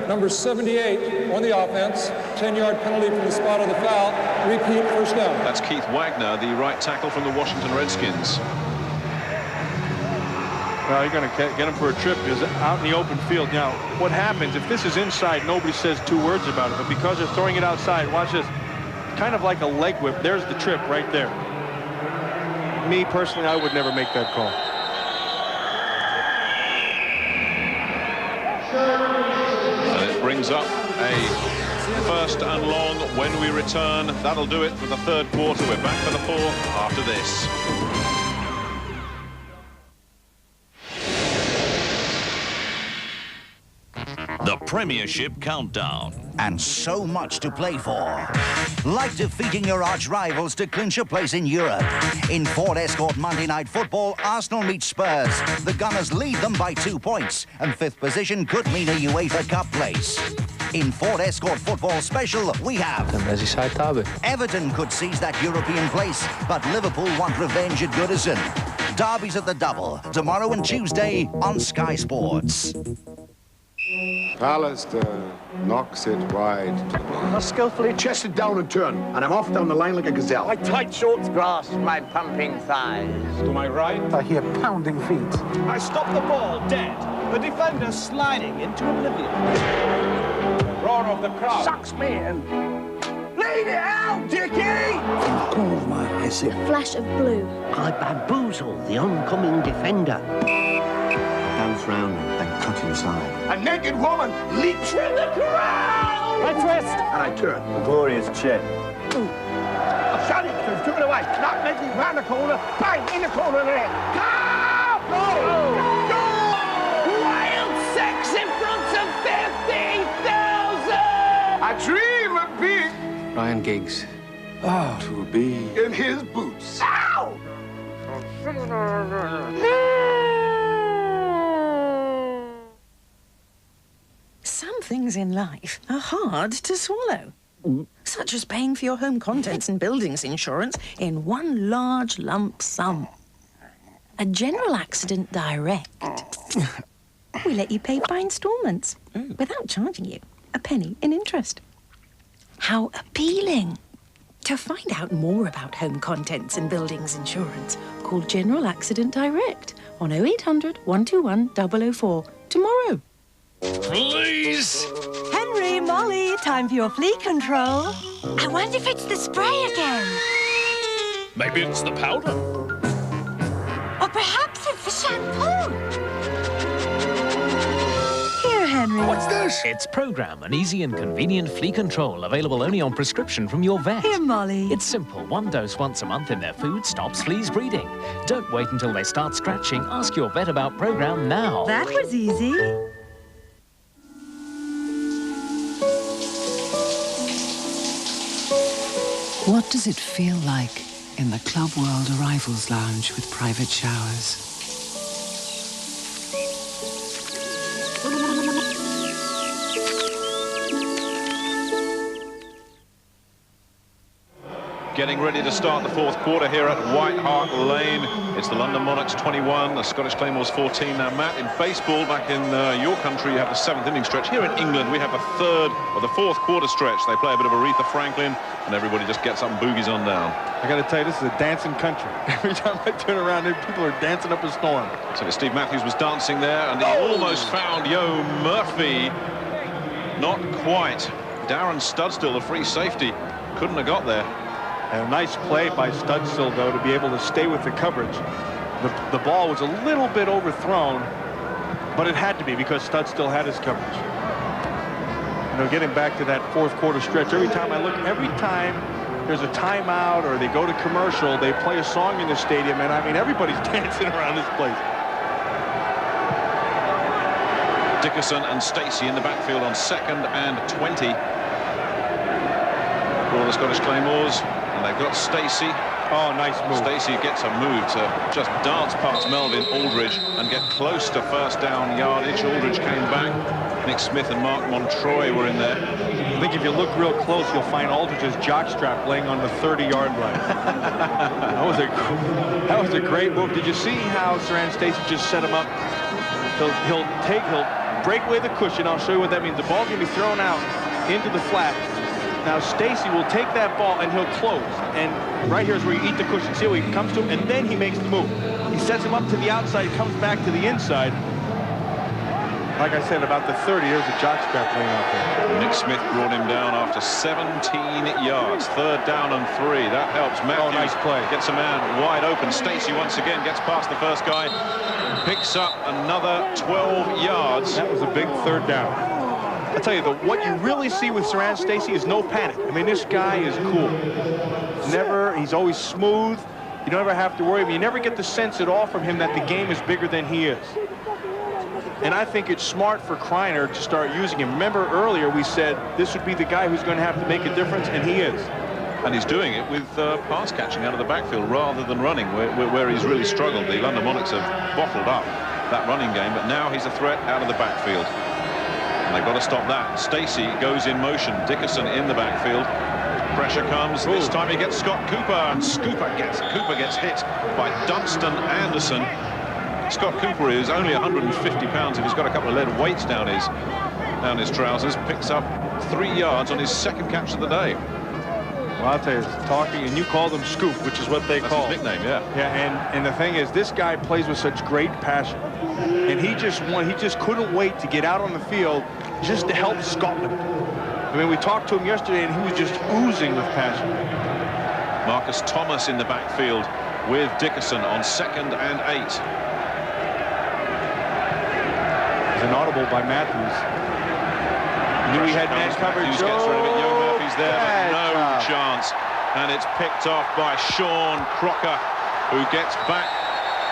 number 78 on the offense. 10-yard penalty from the spot of the foul. Repeat, 1st down. That's Keith Wagner, the right tackle from the Washington Redskins. Well, you're going to get him for a trip because out in the open field. Now, what happens if this is inside, nobody says 2 words about it, but because they're throwing it outside, watch this, kind of like a leg whip. There's the trip right there. Me, personally, I would never make that call. And it brings up a first and long when we return. That'll do it for the third quarter. We're back for the fourth after this. The Premiership Countdown. And so much to play for. Like defeating your arch rivals to clinch a place in Europe. In Ford Escort Monday Night Football, Arsenal meet Spurs. The Gunners lead them by 2 points, and 5th position could mean a UEFA Cup place. In Ford Escort Football Special, we have... The Merseyside derby. Everton could seize that European place, but Liverpool want revenge at Goodison. Derbies at the double, tomorrow and Tuesday on Sky Sports. Pallister knocks it wide. I skillfully chested down and turn, and I'm off down the line like a gazelle. My tight shorts grasp my pumping thighs. To my right, I hear pounding feet. I stop the ball dead. The defender sliding into oblivion. Roar of the crowd. Sucks me in. Lead it out, Dickie! In the corner of my eye, I see A flash of blue. I bamboozle the oncoming defender. Dance round and cut inside. a naked woman leaps from the crowd. I twist. And I turn. A glorious check. I'll shut it. So turn away. Not making round the corner. Bang! In the corner of the head. Go! Go! Go! Wild sex in front of 50,000! I dream of being Ryan Giggs. to be in his boots. Ow! Some things in life are hard to swallow, such as paying for your home contents and buildings insurance in one large lump sum. A General Accident Direct. We let you pay by instalments without charging you a penny in interest. How appealing! To find out more about home contents and buildings insurance, call General Accident Direct on 0800 121 004 tomorrow. Please! Henry, Molly, time for your flea control. I wonder if it's the spray again. Maybe it's the powder. Or perhaps it's the shampoo. Here, Henry. What's this? It's Program, an easy and convenient flea control, available only on prescription from your vet. Here, Molly. It's simple. One dose once a month in their food stops fleas breeding. Don't wait until they start scratching. Ask your vet about Program now. That was easy. What does it feel like in the Club World Arrivals Lounge with private showers? Getting ready to start the fourth quarter here at White Hart Lane. It's the London Monarchs 21, the Scottish Claymores 14. Now, Matt, in baseball, back in your country, you have the seventh inning stretch. Here in England, we have the third or the fourth quarter stretch. They play a bit of Aretha Franklin, and everybody just gets up and boogies on down. I got to tell you, this is a dancing country. Every time I turn around, people are dancing up a storm. So Steve Matthews was dancing there, and he almost found Yo Murphy. Not quite. Darren Studstill, the free safety, couldn't have got there. And a nice play by Studstill, though, to be able to stay with the coverage. The ball was a little bit overthrown, but it had to be because Studstill had his coverage. You know, getting back to that fourth quarter stretch, every time there's a timeout or they go to commercial, they play a song in the stadium, and I mean, everybody's dancing around this place. Dickerson and Stacey in the backfield on 2nd and 20 for the Scottish Claymores. And they've got Stacey. Oh, nice move. Stacey gets a move to just dance past Melvin Aldridge and get close to first down yardage. Aldridge came back. Nick Smith and Mark Montroy were in there. I think if you look real close, you'll find Aldridge's jockstrap laying on the 30-yard line. That was a great move. Did you see how Saran Stacey just set him up? He'll break away the cushion. I'll show you what that means. The ball's going to be thrown out into the flat. Now Stacey will take that ball and he'll close. And right here is where you eat the cushion. See how he comes to him? And then he makes the move. He sets him up to the outside, comes back to the inside. Like I said, about the 30, there's a jockstrap laying out there. Nick Smith brought him down after 17 yards. 3rd down and 3. That helps. Matthews, nice play. Gets a man wide open. Stacey once again gets past the first guy. Picks up another 12 yards. That was a big 3rd down. I'll tell you, what you really see with Saran Stacey is no panic. I mean, this guy is cool. He's always smooth. You don't ever have to worry. You never get the sense at all from him that the game is bigger than he is. And I think it's smart for Kreiner to start using him. Remember earlier we said this would be the guy who's going to have to make a difference, and he is. And he's doing it with pass catching out of the backfield rather than running, where he's really struggled. The London Monarchs have bottled up that running game, but now he's a threat out of the backfield. And they've got to stop that. Stacey goes in motion. Dickerson in the backfield. Pressure comes. This time he gets Scott Cooper, and Cooper gets hit by Dunstan Anderson. Scott Cooper is only 150 pounds, and he's got a couple of lead weights down his trousers. Picks up 3 yards on his 2nd catch of the day. Well, I'll tell you, talking, and you called him Scoop, which is what they call his nickname, yeah. Yeah, and the thing is, this guy plays with such great passion, and he just couldn't wait to get out on the field just to help Scotland. I mean, we talked to him yesterday, and he was just oozing with passion. Marcus Thomas in the backfield with Dickerson on 2nd and 8. An audible by Matthews. Knew he had man coverage. Matthews gets rid of it. Yo Murphy's there, but no chance. And it's picked off by Sean Crocker, who gets back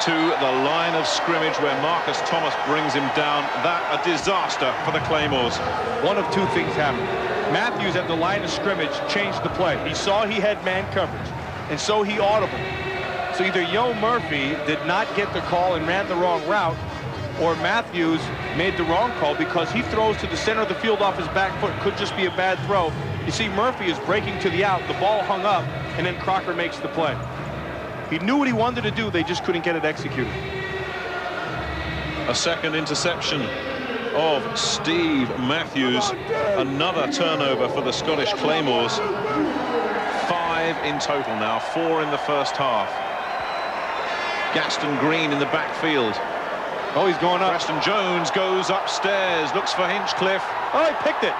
to the line of scrimmage where Marcus Thomas brings him down. That a disaster for the Claymores. One of 2 things happened. Matthews at the line of scrimmage changed the play. He saw he had man coverage, and so he audible. So either Yo Murphy did not get the call and ran the wrong route, or Matthews made the wrong call because he throws to the center of the field off his back foot. Could just be a bad throw. You see, Murphy is breaking to the out. The ball hung up, and then Crocker makes the play. He knew what he wanted to do. They just couldn't get it executed. A 2nd interception of Steve Matthews. Another turnover for the Scottish Claymores. 5 in total now, 4 in the first half. Gaston Green in the backfield. Oh, he's going up. Preston Jones goes upstairs, looks for Hinchcliffe. Oh, he picked it.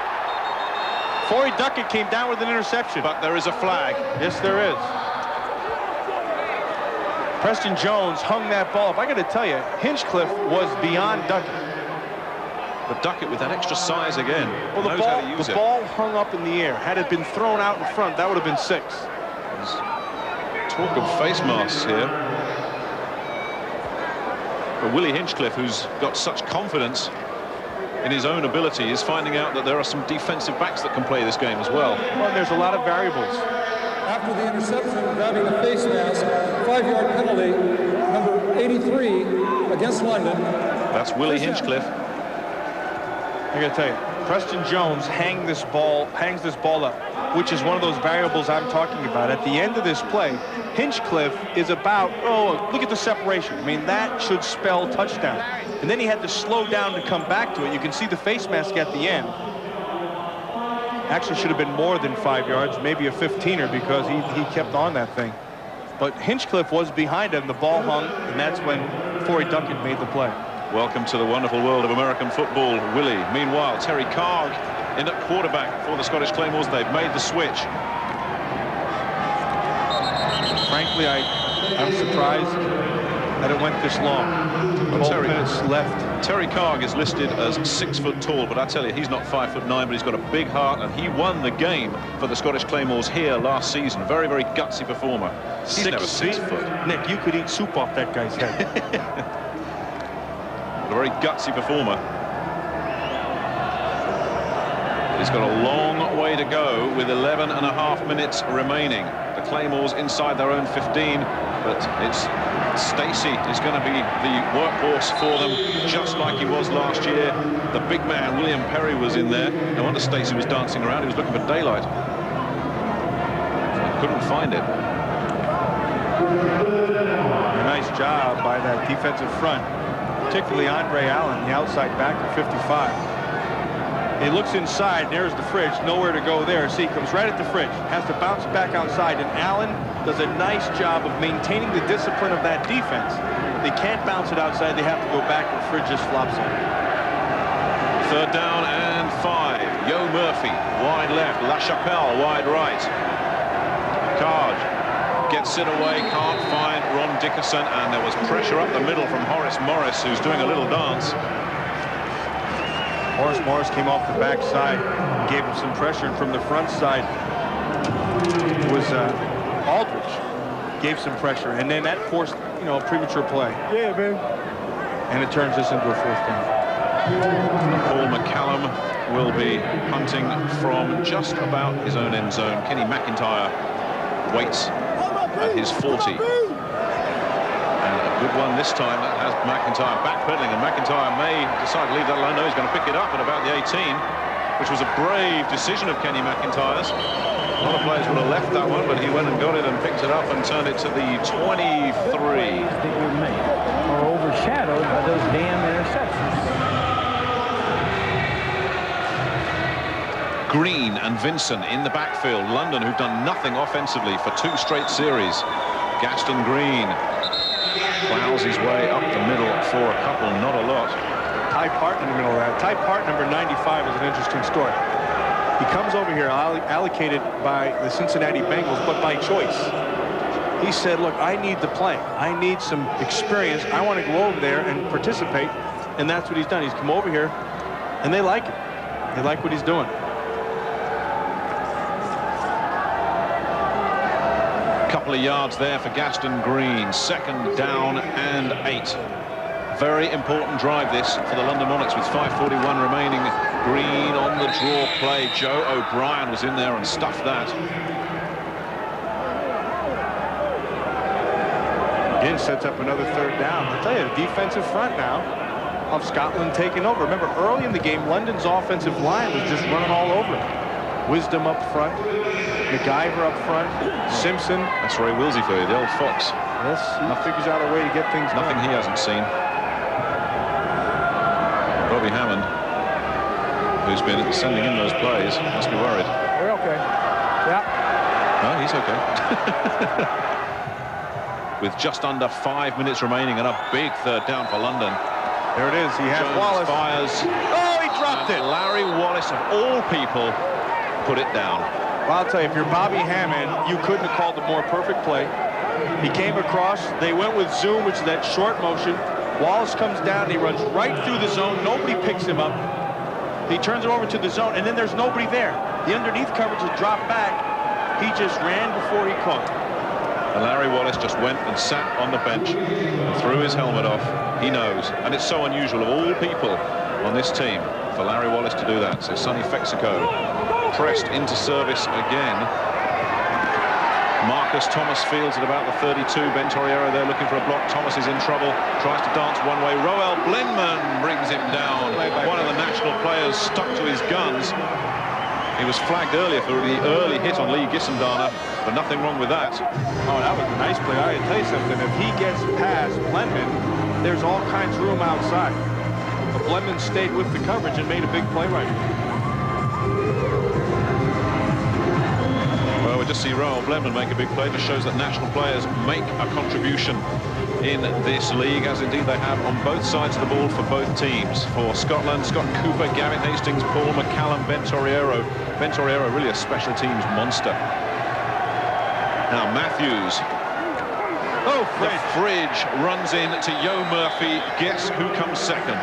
Forey Duckett came down with an interception. But there is a flag. Yes, there is. Preston Jones hung that ball up. I got to tell you, Hinchcliffe was beyond Duckett. But Duckett with that extra size again. Well, the ball hung up in the air. Had it been thrown out in front, that would have been 6. There's talk of face masks here. But Willie Hinchcliffe, who's got such confidence in his own ability, is finding out that there are some defensive backs that can play this game as well. Well, there's a lot of variables. After the interception, grabbing the face mask, 5-yard penalty, number 83 against London. That's Willie Hinchcliffe. I got to tell you, Preston Jones hangs this ball up, which is one of those variables I'm talking about. At the end of this play, Hinchcliffe is about, look at the separation. I mean, that should spell touchdown. And then he had to slow down to come back to it. You can see the face mask at the end. Actually should have been more than 5 yards, maybe a 15er, because he kept on that thing. But Hinchcliffe was behind him. The ball hung, and that's when Forey Duckett made the play. Welcome to the wonderful world of American football, Willie. Meanwhile, Terry Carg in at quarterback for the Scottish Claymores. They've made the switch. Frankly, I'm surprised that it went this long. 12 minutes left. Terry Carg is listed as 6 foot tall, but I tell you, he's not 5'9", but he's got a big heart, and he won the game for the Scottish Claymores here last season. Very, very gutsy performer. He's never 6 foot. Nick, you could eat soup off that guy's head. A very gutsy performer. He's got a long way to go with 11.5 minutes remaining. The Claymores inside their own 15, but it's Stacey is going to be the workhorse for them, just like he was last year. The big man, William Perry, was in there. No wonder Stacey was dancing around. He was looking for daylight. Couldn't find it. A nice job by that defensive front, particularly Andre Allen, the outside backer, 55. He looks inside, there's the fridge, nowhere to go there. See, he comes right at the fridge, has to bounce back outside, and Allen does a nice job of maintaining the discipline of that defense. They can't bounce it outside, they have to go back, and the fridge just flops in. 3rd down and 5. Yo Murphy, wide left. LaChapelle, wide right. Card gets it away, can't find Ron Dickerson, and there was pressure up the middle from Horace Morris, who's doing a little dance. Horace Morris came off the backside, gave him some pressure, and from the front side was Aldridge. Gave some pressure, and then that forced, you know, a premature play. Yeah, man. And it turns this into a 4th down. Paul McCallum will be punting from just about his own end zone. Kenny McIntyre waits at his 40. And a good one this time. That has McIntyre backpedaling, and McIntyre may decide to leave that alone. No, he's going to pick it up at about the 18, which was a brave decision of Kenny McIntyre's. A lot of players would have left that one, but he went and got it and picked it up and turned it to the 23. That were made are overshadowed by those damn interceptions. Green and Vinson in the backfield. London, who've done nothing offensively for 2 straight series. Gaston Green plows his way up the middle for a couple, not a lot. Ty Parton in the middle of that. Ty Parton, number 95, is an interesting story. He comes over here allocated by the Cincinnati Bengals, but by choice. He said, look, I need to play. I need some experience. I want to go over there and participate. And that's what he's done. He's come over here, and they like it. They like what he's doing. Couple of yards there for Gaston Green. 2nd down and 8. Very important drive this for the London Monarchs with 5:41 remaining. Green on the draw play. Joe O'Brien was in there and stuffed that. Again, sets up another 3rd down. I'll tell you, the defensive front now of Scotland taking over. Remember, early in the game, London's offensive line was just running all over it. Wisdom up front, MacGyver up front, Simpson. That's Ray Wilsey for you, the old Fox. Yes, he figures out a way to get things done. Nothing he hasn't seen. Bobby Hammond, who's been sending in those plays, must be worried. We're okay. Yeah. No, he's okay. With just under 5 minutes remaining and a big 3rd down for London. There it is. He has Jones Wallace. Fires. Oh, he dropped it. Larry Wallace, of all people, put it down. Well, I'll tell you, if you're Bobby Hammond, you couldn't have called a more perfect play. He came across. They went with zoom, which is that short motion. Wallace comes down. He runs right through the zone. Nobody picks him up. He turns it over to the zone, and then there's nobody there. The underneath coverage has dropped back. He just ran before he caught. And Larry Wallace just went and sat on the bench and threw his helmet off. He knows. And it's so unusual of all people on this team for Larry Wallace to do that. So Sonny Fexico pressed into service again. Marcus Thomas fields at about the 32. Ben Torriero there looking for a block. Thomas is in trouble. Tries to dance one way. Roel Blinman brings him down. One of the national players stuck to his guns. He was flagged earlier for the early hit on Lee Gisendana, but nothing wrong with that. Oh, that was a nice play. I tell you something. If he gets past Blenman, there's all kinds of room outside. But Blenman stayed with the coverage and made a big play right here. Well, we just see Roel Blenman make a big play. Just shows that national players make a contribution in this league, as indeed they have on both sides of the ball for both teams. For Scotland, Scott Cooper, Gavin Hastings, Paul McCallum, Ben Torriero. Ben Torriero really a special teams monster. Now Matthews. Oh, the fridge runs in to Yo Murphy. Guess who comes second?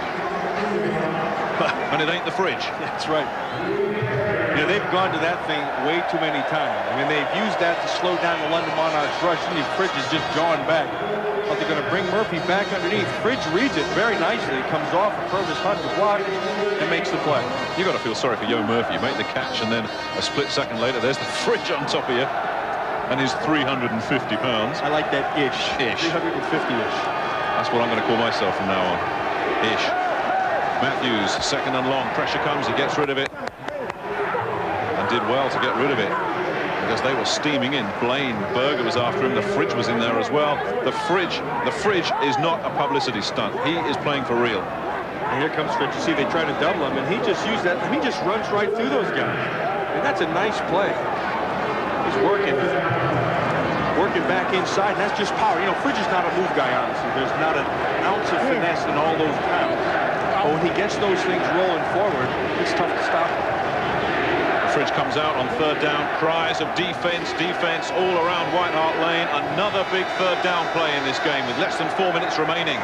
And it ain't the fridge. That's right. You know, they've gone to that thing way too many times. I mean, they've used that to slow down the London Monarchs rush, and the fridge is just jawing back. But they're going to bring Murphy back underneath. Fridge reads it very nicely. It comes off of Purvis Hunt to block and makes the play. You got to feel sorry for Yo Murphy. You make the catch, and then a split second later, there's the fridge on top of you. And he's 350 pounds. I like that ish. 350-ish. That's what I'm going to call myself from now on. Ish. Matthews, 2nd and long. Pressure comes. He gets rid of it. And did well to get rid of it, because they were steaming in. Blaine Berger was after him. The fridge was in there as well. The fridge is not a publicity stunt. He is playing for real. And here comes Fridge. You see, they try to double him, and he just used that. He just runs right through those guys. And that's a nice play. He's working back inside, and that's just power. You know, Fridge is not a move guy, honestly. There's not an ounce of finesse in all those pounds. But when he gets those things rolling forward, it's tough to stop him. Etheridge comes out on third down. Cries of defense, defense all around White Hart Lane. Another big third down play in this game with less than 4 minutes remaining.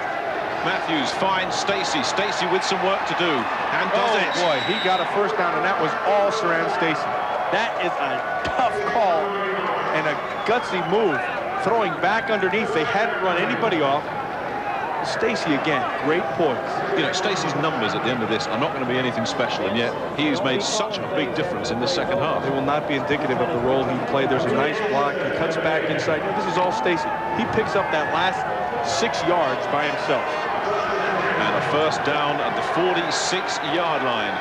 Matthews finds Stacey. Stacey with some work to do, and does it. Oh boy, he got a first down, and that was all Saran Stacey. That is a tough call and a gutsy move. Throwing back underneath, they hadn't run anybody off. Stacey again, great poise. You know, Stacey's numbers at the end of this are not going to be anything special, and yet he's made such a big difference in the second half. They will not be indicative of the role he played. There's a nice block. He cuts back inside. This is all Stacey. He picks up that last 6 yards by himself. And a first down at the 46-yard line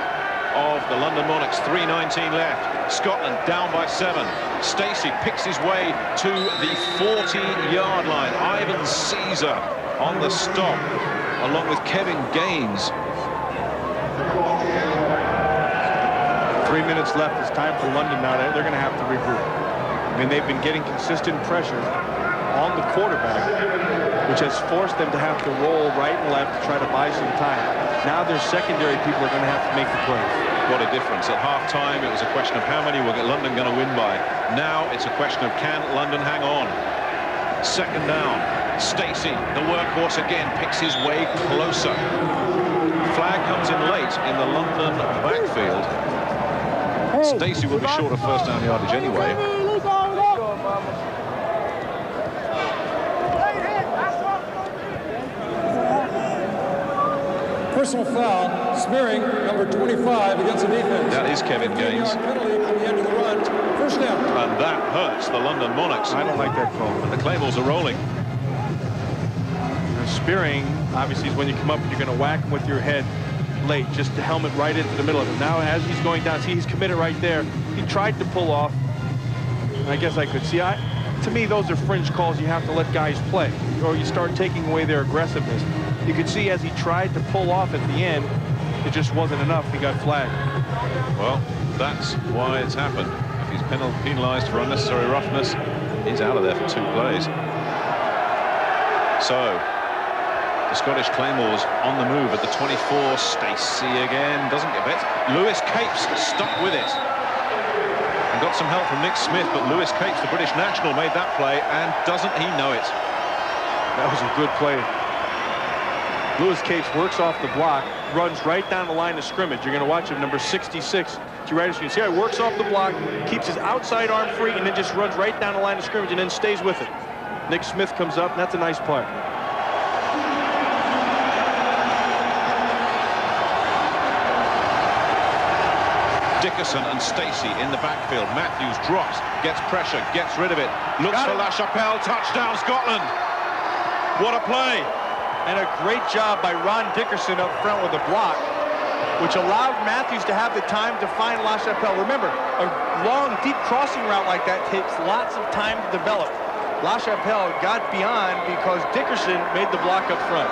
of the London Monarchs. 3:19 left. Scotland down by 7. Stacey picks his way to the 40-yard line. Ivan Caesar on the stop, along with Kevin Gaines. 3 minutes left. It's time for London now. They're going to have to regroup. I mean, they've been getting consistent pressure on the quarterback, which has forced them to have to roll right and left to try to buy some time. Now their secondary people are going to have to make the plays. What a difference. At half-time, it was a question of how many were London going to win by. Now it's a question of can London hang on. Second down. Stacey, the workhorse again, picks his way closer. Flag comes in late in the London backfield. Stacey will be short of first down yardage anyway. Personal foul, smearing number 25 against the defense. That is Kevin Gaines. Penalty from the end of the run. First down. And that hurts the London Monarchs. I don't like that call. And the Claymores are rolling. Spearing, obviously, is when you come up and you're going to whack him with your head late, just the helmet right into the middle of him. Now, as he's going down, see, he's committed right there. He tried to pull off. I guess I could see. To me, those are fringe calls you have to let guys play, or you start taking away their aggressiveness. You could see as he tried to pull off at the end, it just wasn't enough. He got flagged. Well, that's why it's happened. If he's penalized for unnecessary roughness, he's out of there for 2 plays. So, the Scottish Claymores on the move at the 24. Stacey again, doesn't get it. Lewis Capes stuck with it. And got some help from Nick Smith, but Lewis Capes, the British national, made that play, and doesn't he know it? That was a good play. Lewis Capes works off the block, runs right down the line of scrimmage. You're going to watch him, number 66. To right as you can see, he works off the block, keeps his outside arm free, and then just runs right down the line of scrimmage and then stays with it. Nick Smith comes up, and that's a nice play. Dickerson and Stacey in the backfield. Matthews drops, gets pressure, gets rid of it. Looks for LaChapelle, touchdown Scotland. What a play. And a great job by Ron Dickerson up front with a block, which allowed Matthews to have the time to find LaChapelle. Remember, a long, deep crossing route like that takes lots of time to develop. LaChapelle got beyond because Dickerson made the block up front.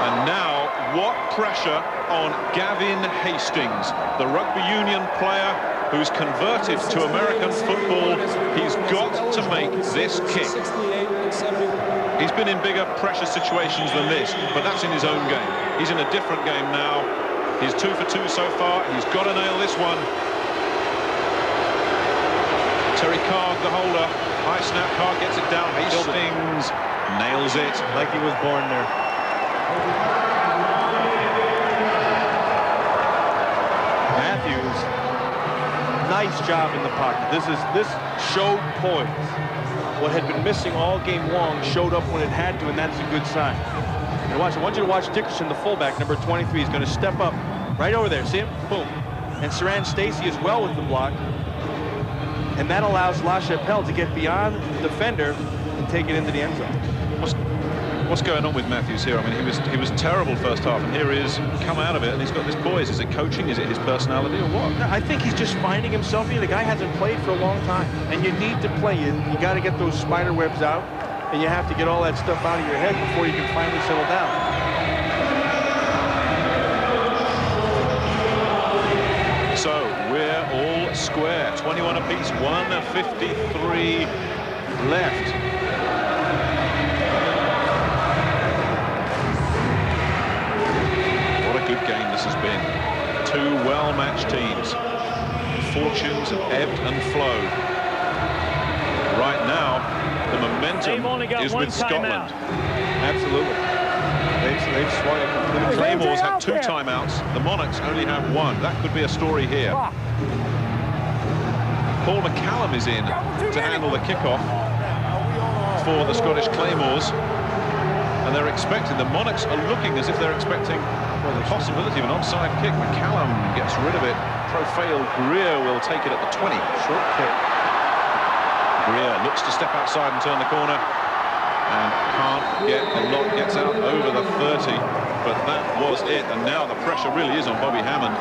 And now, what pressure on Gavin Hastings, the rugby union player who's converted to American football. He's got to make this kick. He's been in bigger pressure situations than this, but that's in his own game. He's in a different game now. He's 2 for 2 so far. He's got to nail this one. Terry Card, the holder. High snap, Card gets it down. Hastings nails it. Like he was born there. Matthews, nice job in the pocket. This showed poise. What had been missing all game long showed up when it had to, and that's a good sign. And watch, I want you to watch Dickerson, the fullback, number 23. He's going to step up right over there. See him? Boom. And Saran Stacey as well with the block. And that allows LaChapelle to get beyond the defender and take it into the end zone. What's going on with Matthews here? I mean, he was terrible first half, and here he is come out of it, and he's got this poise. Is it coaching? Is it his personality, or what? No, I think he's just finding himself here. The guy hasn't played for a long time, and you need to play. You got to get those spider webs out, and you have to get all that stuff out of your head before you can finally settle down. So we're all square. 21 apiece. 1:53 left. Good game this has been. Two well-matched teams. Fortunes have ebbed and flowed. Right now, the momentum is with Scotland. Absolutely. They've swung it completely. The Claymores have 2 timeouts. The Monarchs only have 1. That could be a story here. Paul McCallum is in to handle the kickoff for the Scottish Claymores. And they're expecting, the Monarchs are looking as if they're expecting, well, the possibility of an onside kick. McCallum gets rid of it. Profile Greer will take it at the 20. Short kick. Greer looks to step outside and turn the corner. And can't get a lot, gets out over the 30. But that was it. And now the pressure really is on Bobby Hammond.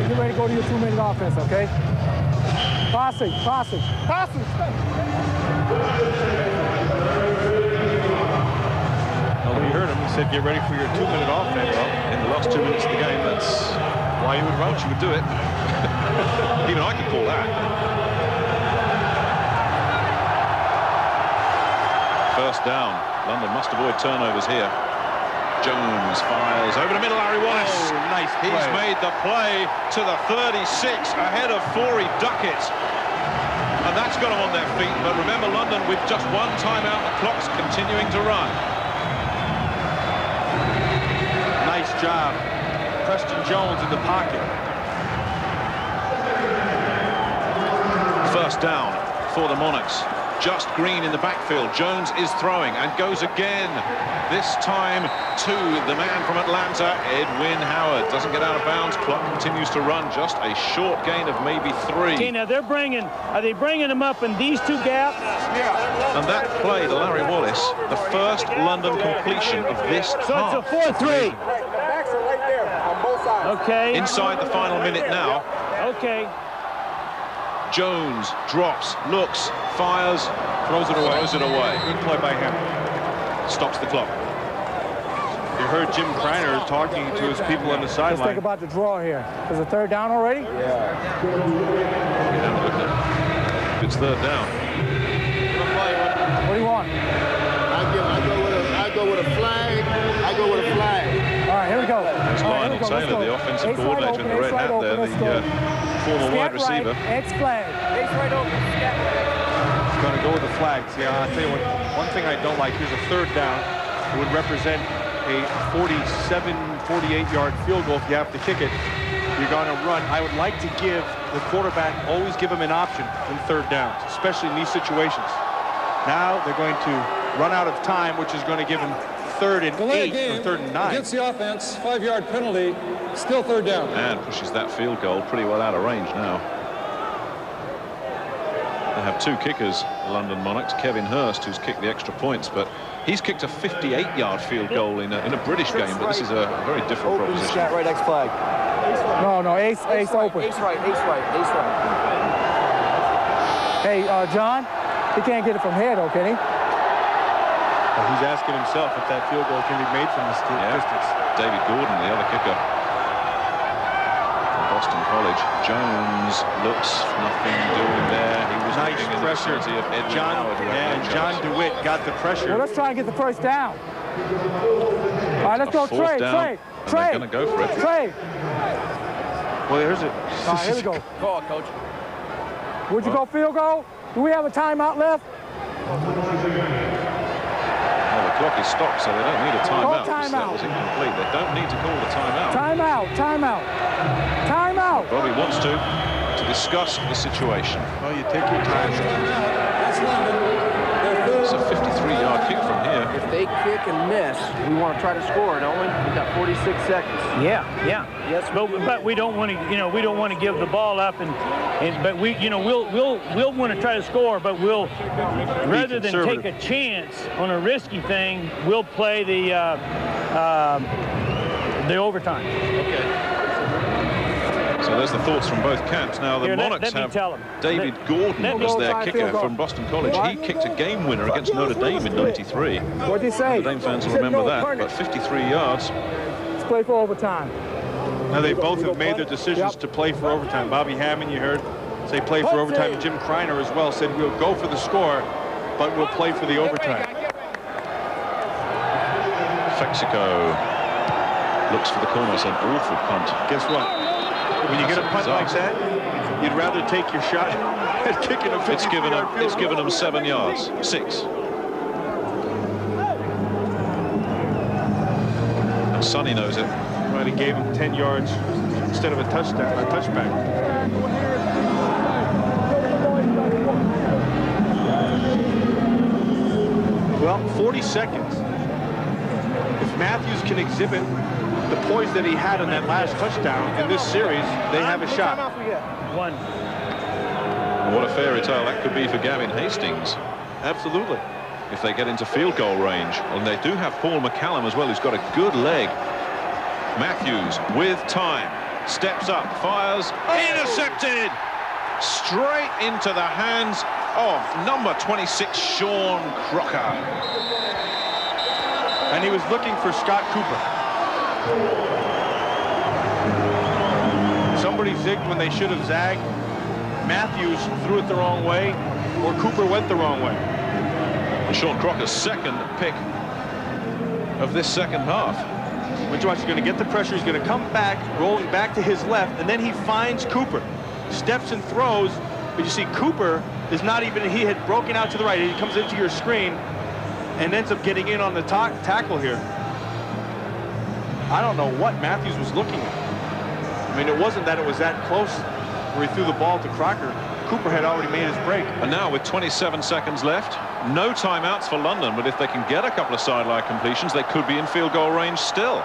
Get ready to go to your 2-minute offense, okay? Passing. Well, you heard him. He said, get ready for your 2-minute offense. Well, in the last 2 minutes of the game, that's why you would run it. You would do it. Even I could call that. First down. London must avoid turnovers here. Jones fires over the middle. Larry Wallace. Oh, nice play. He's made the play to the 36 ahead of Forey Duckett. And that's got them on their feet. But remember, London with just 1 timeout, the clock's continuing to run. Nice job. Preston Jones in the pocket. First down for the Monarchs. Just Green in the backfield. Jones is throwing and goes again. This time to the man from Atlanta, Edwin Howard. Doesn't get out of bounds. Clock continues to run. Just a short gain of maybe 3. Okay, now are they bringing them up in these 2 gaps? Yeah. And that play to Larry Wallace, the first London completion of this half. So it's a 4-3. The backs are right there on both sides. Okay. Inside the final minute now. Okay. Jones drops, looks, fires, throws it away. Good play by him. Stops the clock. You heard Jim Kreiner talking to his people on the Let's sideline. think about the draw here. Is it 3rd down already? Yeah. It's 3rd down. What do you want? I go with a flag. I go with a flag. All right, here we go. There's Lionel Taylor, the offensive coordinator in the red hat there, the former wide receiver. X flag. X right open. He's going to go with the flag. See, I'll tell you what, one thing I don't like, here's a 3rd down. It would represent a 47, 48-yard field goal if you have to kick it. You're going to run. I would like to give the quarterback, always give him an option in 3rd downs, especially in these situations. Now they're going to run out of time, which is going to give him 3rd and 8 or 3rd and 9. Against the offense, 5-yard penalty, still 3rd down. And pushes that field goal pretty well out of range now. They have 2 kickers, the London Monarchs. Kevin Hurst, who's kicked the extra points, but he's kicked a 58-yard field goal in a British game, but this is a very different proposition. Scat right, X flag. No, ace open. Ace right. Hey, John, he can't get it from here, though, can he? Well, he's asking himself if that field goal can be made from this distance. David Gordon, the other kicker from Boston College. Jones looks nothing doing there. He was nice pressure. Of Edwin Howard, and John DeWitt got the pressure. Well, let's try and get the 1st down. All right, let's go Trey. They're going to go for it. Trey. Well, here's it. All right, here we go. Call, coach. Would you go field goal? Do we have a timeout left? Well, the clock is stopped, so they don't need a timeout. Timeout. That was incomplete. They don't need to call the timeout. Timeout. Bobby wants to discuss the situation. Well, you take your time. It's a 53-yard kick from here. If they kick and miss, we want to try to score, don't we? We've got 46 seconds. Yeah. Yes, but we don't want to, we don't want to give the ball up, but we, we'll want to try to score, but we'll, rather than take a chance on a risky thing, we'll play the overtime. Okay. So there's the thoughts from both camps. Now the Monarchs have David Gordon was their kicker from Boston College. He kicked a game winner against Notre Dame in '93. What'd you say? Notre Dame fans will remember that. But 53 yards. Let's play for overtime. Now they both have made their decisions to play for overtime. Bobby Hammond, you heard, They play for overtime. And Jim Kreiner as well said we'll go for the score, but we'll play for the overtime. Mexico looks for the corner. It's an awful punt. Guess what? When you get a punt like that, you'd rather take your shot at kicking a 50-yard field. It's given them 7 yards. 6. And Sonny knows it. Right, he gave him 10 yards instead of a touchdown, a touchback. Well, 40 seconds. If Matthews can exhibit the poise that he had in that last touchdown in this series, they have a shot. One. What a fairy tale that could be for Gavin Hastings. Absolutely. If they get into field goal range. And they do have Paul McCallum as well, who's got a good leg. Matthews with time. Steps up, fires, intercepted! Straight into the hands of number 26, Sean Crocker. And he was looking for Scott Cooper. Somebody zigged when they should have zagged. Matthews threw it the wrong way, or Cooper went the wrong way. And Sean Crocker's second pick of this second half. Which watch is going to get the pressure. He's going to come back, rolling back to his left, and then he finds Cooper. Steps and throws, but you see Cooper is not even, he had broken out to the right. He comes into your screen and ends up getting in on the tackle here. I don't know what Matthews was looking at. I mean, it wasn't that it was that close where he threw the ball to Crocker. Cooper had already made his break. And now with 27 seconds left, no timeouts for London, but if they can get a couple of sideline completions, they could be in field goal range still.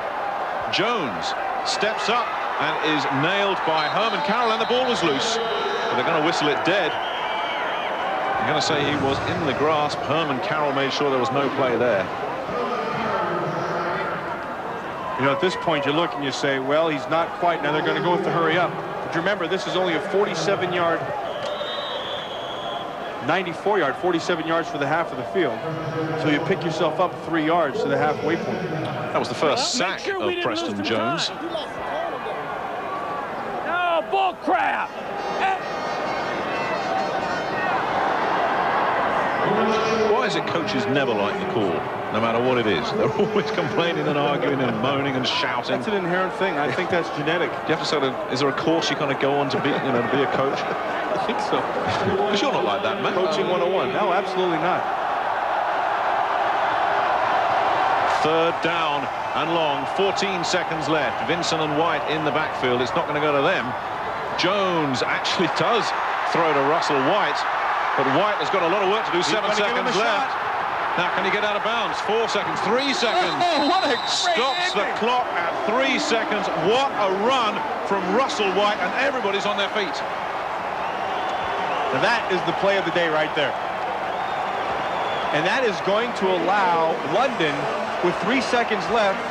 Jones steps up and is nailed by Herman Carroll, and the ball was loose. But they're going to whistle it dead. I'm going to say he was in the grasp. Herman Carroll made sure there was no play there. You know, at this point, you look and you say, well, he's not quite. Now they're going to go with the hurry up. But remember, this is only a 47-yard, 94-yard, 47 yards for the half of the field. So you pick yourself up 3 yards to the halfway point. That was the first sack of Preston Jones. No, bull crap! Why is it coaches never like the call, no matter what it is? They're always complaining and arguing and moaning and shouting. That's an inherent thing. I think that's genetic. Do you have to sort of, is there a course you kind of go on to be, you know, to be a coach? I think so. Because you're not like that, man. Coaching 101. No, absolutely not. Third down and long, 14 seconds left. Vincent and White in the backfield. It's not going to go to them. Jones actually does throw to Russell White, but White has got a lot of work to do. 7 seconds left. Now, can he get out of bounds? 4 seconds, 3 seconds. Oh, what a stops the clock at 3 seconds. What a run from Russell White, and everybody's on their feet. Now that is the play of the day right there. And that is going to allow London, with 3 seconds left,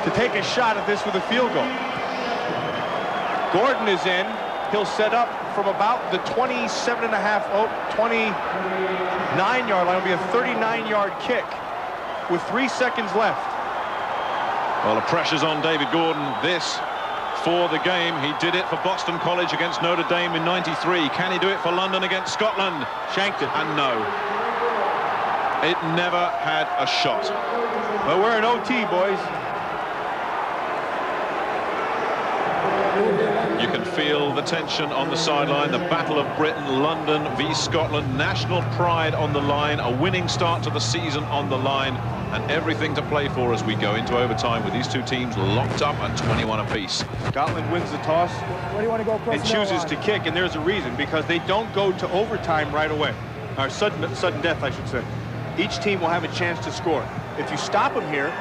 to take a shot at this with a field goal. Gordon is in. He'll set up from about the 29-yard line. It'll be a 39-yard kick with 3 seconds left. Well, the pressure's on David Gordon. This for the game. He did it for Boston College against Notre Dame in '93. Can he do it for London against Scotland? Shanked it. And no. It never had a shot. But we're in OT, boys. You can feel the tension on the sideline. The Battle of Britain, London v Scotland. National pride on the line. A winning start to the season on the line. And everything to play for as we go into overtime with these two teams locked up at 21 apiece. Scotland wins the toss. Where do you want to go? And chooses to kick, and there's a reason, because they don't go to overtime right away. Or sudden death, I should say. Each team will have a chance to score. If you stop them here,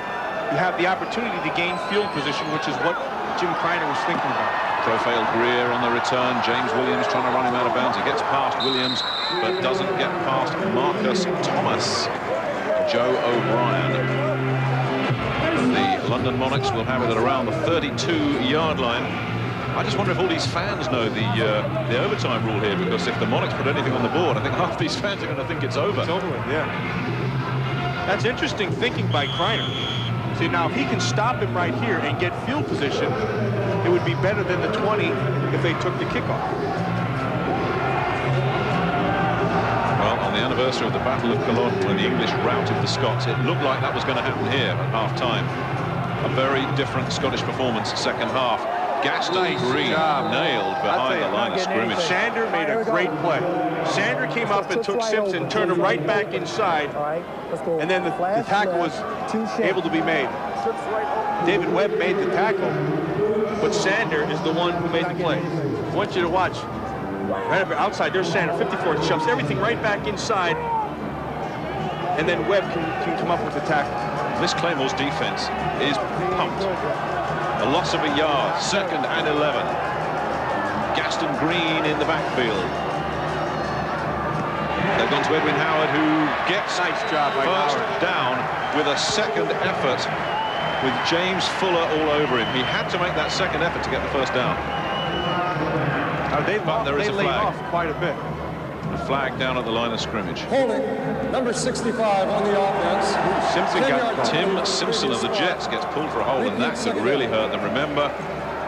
you have the opportunity to gain field position, which is what Jim Kreiner was thinking about. Profile Greer on the return. James Williams trying to run him out of bounds. He gets past Williams, but doesn't get past Marcus Thomas. Joe O'Brien. The London Monarchs will have it at around the 32-yard line. I just wonder if all these fans know the overtime rule here, because if the Monarchs put anything on the board, I think half these fans are going to think it's over. It's over with, yeah. That's interesting thinking by Kreiner. See, now if he can stop him right here and get field position, it would be better than the 20 if they took the kickoff. anniversary of the Battle of Culloden when the English routed the Scots. It looked like that was going to happen here at half-time. A very different Scottish performance second half. Gaston Green nailed behind the line of scrimmage. Sander made a great play. Sander came up and took Simpson, turned him right back inside, and then the tackle was able to be made. David Webb made the tackle, but Sander is the one who made the play. I want you to watch. Right outside, there's Sander, 54, shoves everything right back inside, and then Webb can come up with the tackle. This Claymores defense is pumped. A loss of a yard, 2nd and 11. Gaston Green in the backfield. They've gone to Edwin Howard, who gets nice job by first Howard. down with a second effort with James Fuller all over him. He had to make that second effort to get the first down. But there is a laid flag. off quite a bit. A flag down at the line of scrimmage. Holding, number 65 on the offense. Tim Simpson of the Jets gets pulled for a hold, and that could really hurt them. Remember,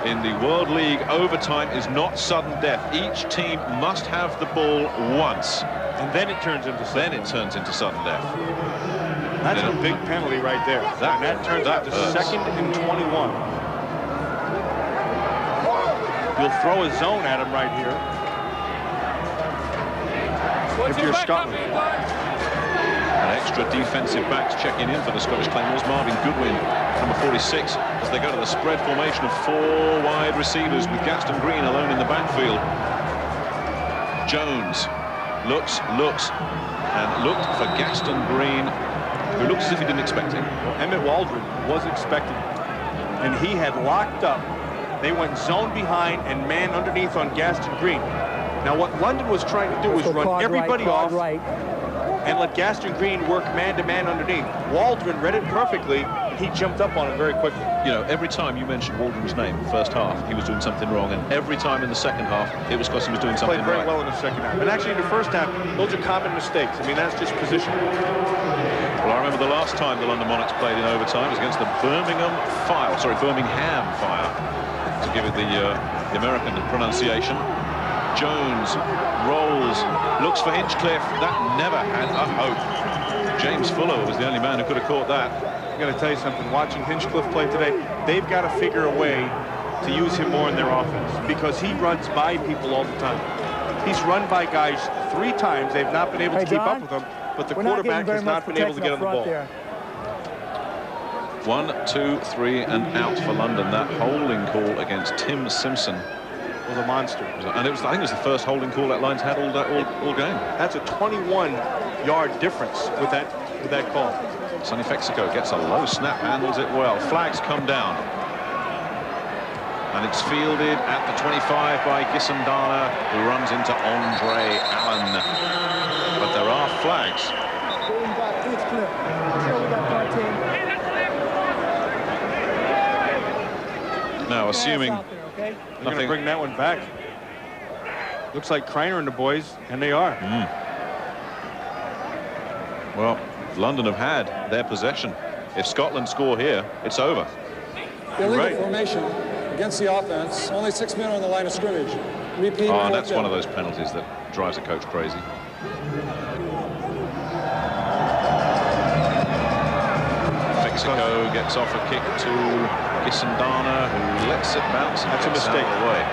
in the World League, overtime is not sudden death. Each team must have the ball once. And then it turns into sudden death. That's a big penalty right there. That turns out to 2nd and 21. You'll throw a zone at him right here. If you're Scotland. An extra defensive backs checking in for the Scottish Claymores. Marvin Goodwin, number 46, as they go to the spread formation of 4 wide receivers with Gaston Green alone in the backfield. Jones looks, and looked for Gaston Green, who looks as if he didn't expect him. Well, Emmett Waldron was expecting, and he had locked up. They went zone behind and man underneath on Gaston Green. Now, what London was trying to do was run everybody off and let Gaston Green work man-to-man underneath. Waldron read it perfectly. He jumped up on it very quickly. You know, every time you mentioned Waldron's name in the first half, he was doing something wrong, and every time in the second half, it was because he was doing something right. Played very well in the second half. And actually, in the first half, those are common mistakes. I mean, that's just position. Well, I remember the last time the London Monarchs played in overtime was against the Birmingham Fire, to give it the American pronunciation. Jones rolls, looks for Hinchcliffe. That never had a hope. James Fuller was the only man who could have caught that. I'm going to tell you something. Watching Hinchcliffe play today, they've got to figure a way to use him more in their offense because he runs by people all the time. He's run by guys 3 times. They've not been able to keep up with him, but the quarterback has not been able to get on the ball. 1, 2, 3, and out for London. That holding call against Tim Simpson was a monster. And I think it was the first holding call that line's had all game. That's a 21-yard difference with that call. Sonny Fexico gets a low snap, handles it well. Flags come down. And it's fielded at the 25 by Gisandana, who runs into Andre Allen. But there are flags. Now, assuming they're going to bring that one back. Looks like Kreiner and the boys, and they are. Well, London have had their possession. If Scotland score here, it's over. Illegal formation against the offense. Only 6 men on the line of scrimmage. Repeat. Oh, and that's one of those penalties that drives a coach crazy. Fexico gets off a kick to Gisandana, who lets it bounce. That's a mistake. Away.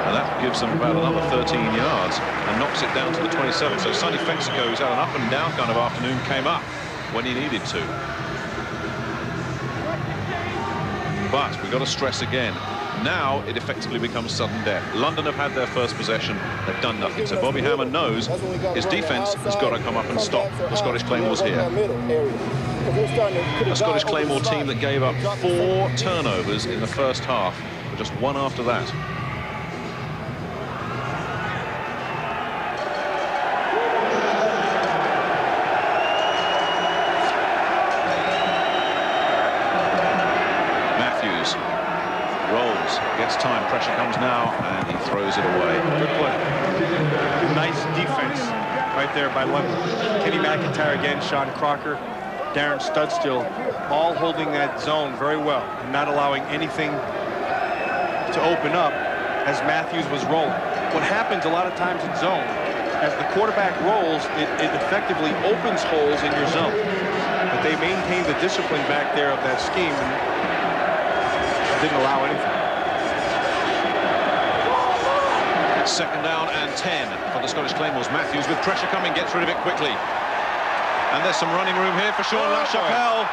And that gives them about another 13 yards and knocks it down to the 27. So Sonny Fexico, who's had an up and down kind of afternoon, came up when he needed to. But we've got to stress again, now it effectively becomes sudden death. London have had their first possession, they've done nothing. So Bobby Hammond knows his defense has got to come up and stop the Scottish Claymores here. A Scottish Claymore team that gave up 4 turnovers in the first half, but just 1 after that. Gets time, pressure comes now, and he throws it away. Good play. Nice defense right there by London. Kenny McIntyre again, Sean Crocker, Darren Studstill, all holding that zone very well and not allowing anything to open up as Matthews was rolling. What happens a lot of times in zone as the quarterback rolls, it effectively opens holes in your zone. But they maintained the discipline back there of that scheme and didn't allow anything. It's 2nd down and 10 for the Scottish Claymores. Matthews with pressure coming, gets rid of it quickly. And there's some running room here for Sean LaChapelle,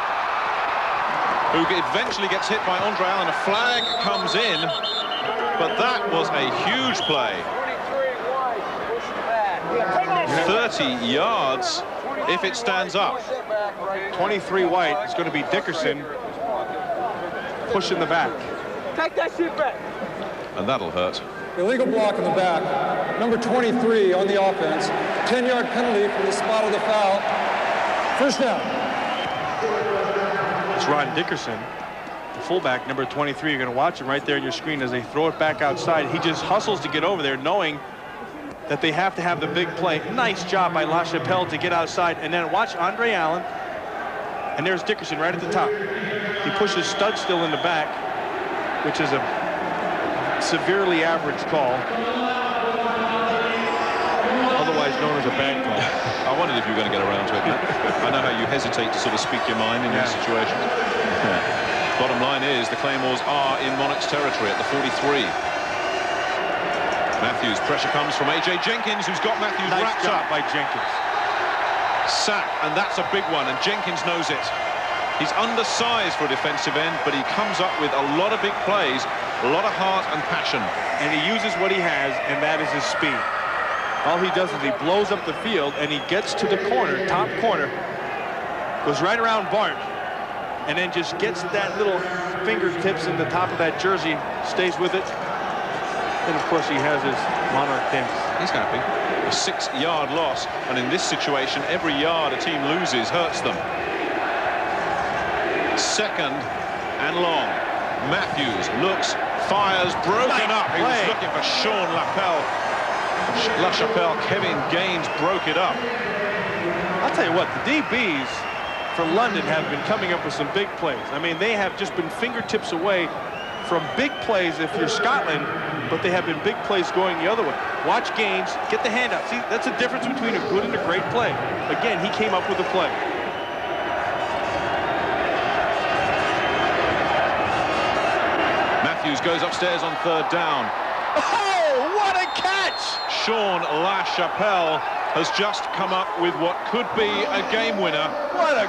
who eventually gets hit by Andre Allen. A flag comes in, but that was a huge play. 30 yards if it stands up. 23 white. It's going to be Dickerson pushing the back. Take that shit back. And that'll hurt. Illegal block in the back. Number 23 on the offense. 10-yard penalty from the spot of the foul. 1st down. It's Ron Dickerson, the fullback, number 23. You're going to watch him right there on your screen as they throw it back outside. He just hustles to get over there, knowing that they have to have the big play. Nice job by LaChapelle to get outside. And then watch Andre Allen. And there's Dickerson right at the top. He pushes Studstill in the back, which is a severely average call, otherwise known as a bad call. I wondered if you were going to get around to it, Matt. I know how you hesitate to sort of speak your mind in these situations. Bottom line is the Claymores are in Monarchs territory at the 43. Matthews, pressure comes from A.J. Jenkins, who's got Matthews wrapped up. By Jenkins. Sack, and that's a big one, and Jenkins knows it. He's undersized for a defensive end, but he comes up with a lot of big plays, a lot of heart and passion. And he uses what he has, and that is his speed. All he does is he blows up the field, and he gets to the corner, top corner, goes right around Bart, and then just gets that little fingertips in the top of that jersey, stays with it. And, of course, he has his Monarch dance. He's happy. A 6-yard loss, and in this situation, every yard a team loses hurts them. 2nd and long. Matthews looks, fires, broken up. He was looking for Sean LaChapelle. Kevin Gaines broke it up. I'll tell you what, the DBs for London have been coming up with some big plays. I mean, they have just been fingertips away from big plays if you're Scotland, but they have been big plays going the other way. Watch Gaines, get the hand out. See, that's the difference between a good and a great play. Again, he came up with a play. Matthews goes upstairs on 3rd down. Oh, what a catch! Sean LaChapelle has just come up with what could be a game winner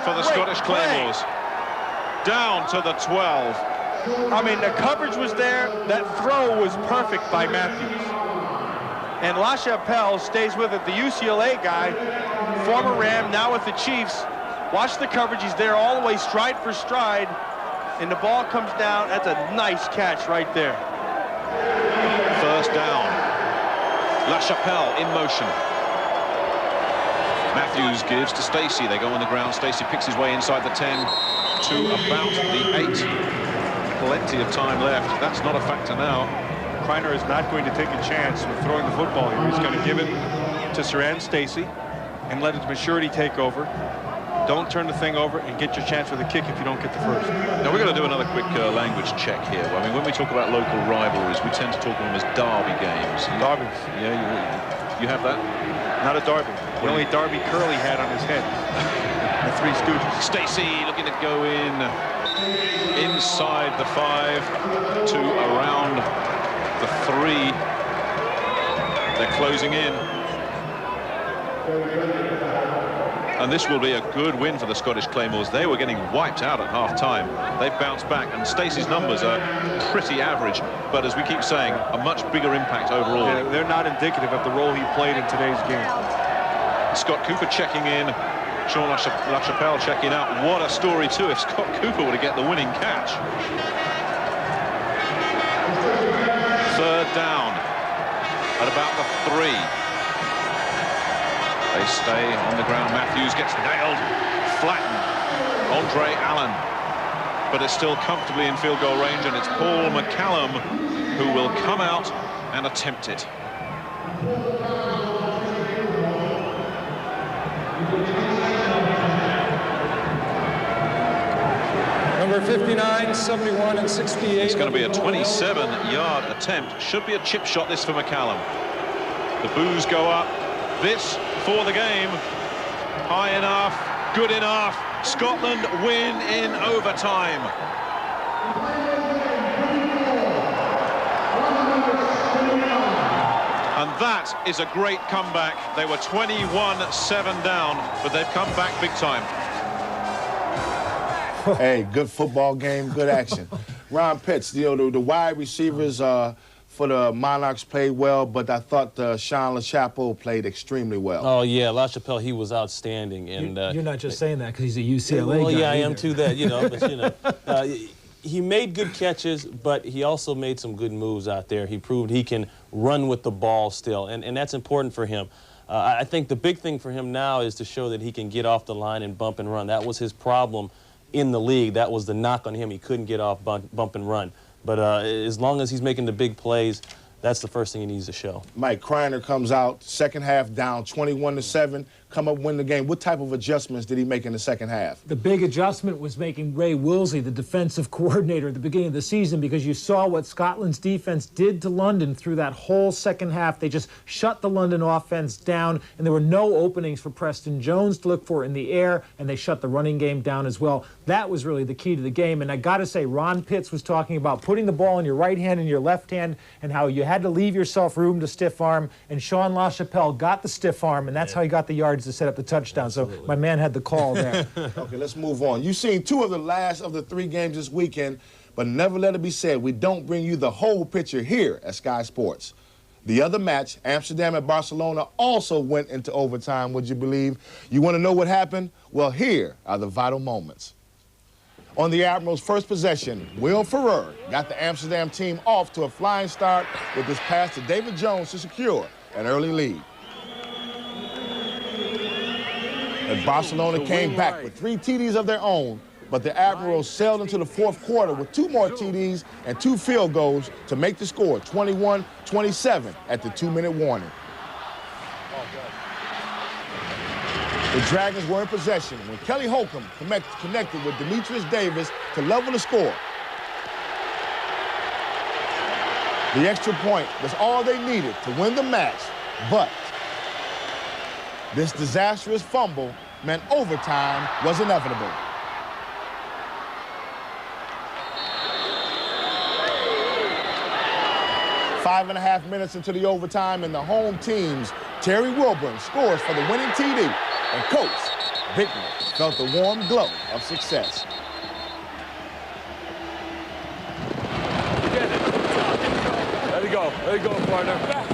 for the Scottish Claymores. Down to the 12. I mean, the coverage was there. That throw was perfect by Matthews. And LaChapelle stays with it. The UCLA guy, former Ram, now with the Chiefs. Watch the coverage. He's there all the way, stride for stride. And the ball comes down. That's a nice catch right there. 1st down. LaChapelle in motion. Matthews gives to Stacey. They go on the ground. Stacey picks his way inside the 10 to about the 8. Plenty of time left. That's not a factor now. Kreiner is not going to take a chance with throwing the football here. He's going to give it to Saran Stacey and let his maturity take over. Don't turn the thing over and get your chance for the kick if you don't get the first. Now, we're going to do another quick language check here. I mean, when we talk about local rivalries, we tend to talk of them as derby games. Derbies. Yeah, you have that? Not a derby. The only derby Curly had on his head. The Three Stooges. Stacey looking to go in inside the 5 to around the 3. They're closing in. And this will be a good win for the Scottish Claymores. They were getting wiped out at half-time. They've bounced back, and Stacey's numbers are pretty average, but as we keep saying, a much bigger impact overall. Yeah, they're not indicative of the role he played in today's game. Scott Cooper checking in. Sean LaChapelle checking out. What a story, too, if Scott Cooper were to get the winning catch. 3rd down at about the 3. They stay on the ground. Matthews gets nailed, flattened. Andre Allen. But it's still comfortably in field goal range, and it's Paul McCallum who will come out and attempt it. Number 59, 71, and 68. It's going to be a 27-yard attempt. Should be a chip shot, this, for McCallum. The boos go up. this for the game. High enough, good enough. Scotland win in overtime. And that is a great comeback. They were 21-7 down, but they've come back big time. Hey, good football game, good action. Ron Pitts, you know, the wide receivers for the Monarchs played well, but I thought Sean LaChapelle played extremely well. Oh, yeah, LaChapelle, he was outstanding. And you're not just saying that because he's a UCLA well, guy. yeah, I either. am too that, you know, but, you know. He made good catches, but he also made some good moves out there. He proved he can run with the ball still, and that's important for him. I think the big thing for him now is to show that he can get off the line and bump and run. That was his problem in the league. That was the knock on him. He couldn't get off bump and run. But as long as he's making the big plays, that's the first thing he needs to show. Mike Kreiner comes out, second half down 21-7, come up, win the game. What type of adjustments did he make in the second half? The big adjustment was making Ray Woolsey the defensive coordinator at the beginning of the season, because you saw what Scotland's defense did to London through that whole second half. They just shut the London offense down, and there were no openings for Preston Jones to look for in the air, and they shut the running game down as well. That was really the key to the game, and I got to say, Ron Pitts was talking about putting the ball in your right hand and your left hand, and how you had to leave yourself room to stiff arm, and Sean LaChapelle got the stiff arm, and that's how he got the yards to set up the touchdown. Absolutely. So my man had the call there. Okay, let's move on. You've seen two of the last of the 3 games this weekend, but never let it be said we don't bring you the whole picture here at Sky Sports. The other match, Amsterdam and Barcelona, also went into overtime, would you believe? You want to know what happened? Well, here are the vital moments. On the Admirals' first possession, Will Ferrer got the Amsterdam team off to a flying start with this pass to David Jones to secure an early lead. And Barcelona came back with 3 TDs of their own, but the Admirals sailed into the fourth quarter with 2 more TDs and 2 field goals to make the score 21-27 at the 2-minute warning. The Dragons were in possession when Kelly Holcomb connected with Demetrius Davis to level the score. The extra point was all they needed to win the match, but this disastrous fumble meant overtime was inevitable. Five and a half minutes into the overtime, and the home team's Terry Wilburn scores for the winning TD, and Coach Bicknell felt the warm glow of success. Let it go, partner.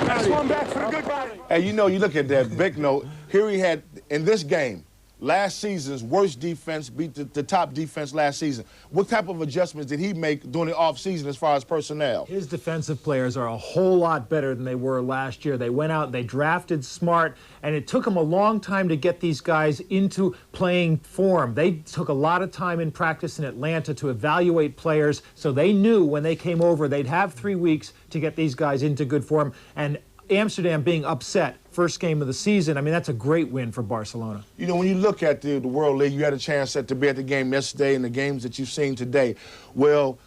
That's one back for the good guy. Hey, you know, you look at that Bicknell, here he had, in this game, last season's worst defense beat the top defense last season. What type of adjustments did he make during the offseason as far as personnel? His defensive players are a whole lot better than they were last year. They went out, they drafted smart, and it took them a long time to get these guys into playing form. They took a lot of time in practice in Atlanta to evaluate players, so they knew when they came over they'd have 3 weeks to get these guys into good form. And Amsterdam being upset first game of the season, I mean, that's a great win for Barcelona. You know, when you look at the World League, you had a chance to be at the game yesterday and the games that you've seen today. Well,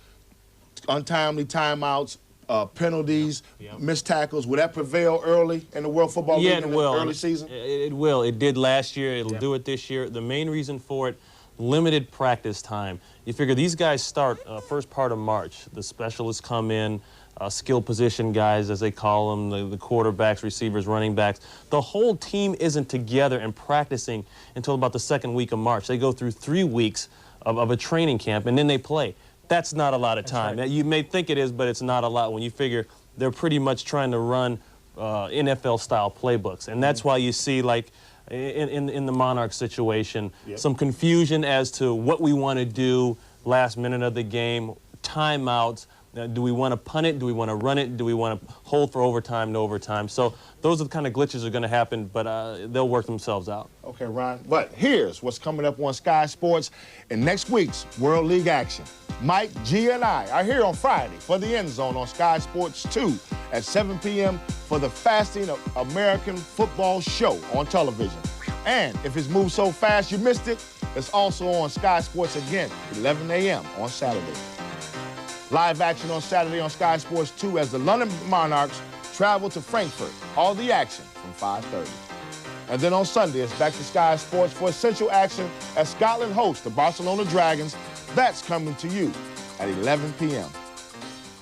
untimely timeouts, penalties, missed tackles, will that prevail early in the World Football League in the early season? It will. It did last year. It'll do it this year. The main reason for it, limited practice time. You figure these guys start first part of March. The specialists come in, skill position guys, as they call them, the quarterbacks, receivers, running backs. The whole team isn't together and practicing until about the second week of March. They go through 3 weeks of a training camp, and then they play. That's not a lot of time. Right. You may think it is, but it's not a lot when you figure they're pretty much trying to run NFL-style playbooks. And that's why you see, like, in the Monarchs situation, some confusion as to what we want to do last minute of the game, timeouts. Do we want to punt it? Do we want to run it? Do we want to hold for overtime, no overtime? So those are the kind of glitches that are going to happen, but they'll work themselves out. Okay, Ron. But here's what's coming up on Sky Sports in next week's World League action. Mike, G, and I are here on Friday for the End Zone on Sky Sports 2 at 7 p.m. for the Fasting American Football Show on television. And if it's moved so fast you missed it, it's also on Sky Sports again at 11 a.m. on Saturday. Live action on Saturday on Sky Sports 2 as the London Monarchs travel to Frankfurt. All the action from 5:30. And then on Sunday, it's back to Sky Sports for essential action as Scotland hosts the Barcelona Dragons. That's coming to you at 11 p.m.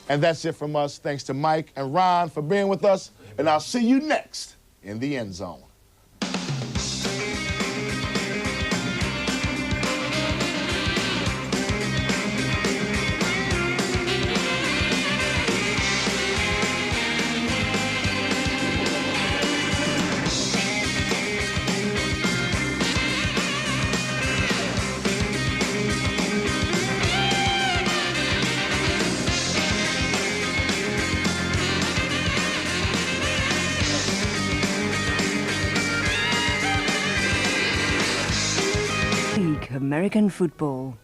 And that's it from us. Thanks to Mike and Ron for being with us. And I'll see you next in the end zone. American football.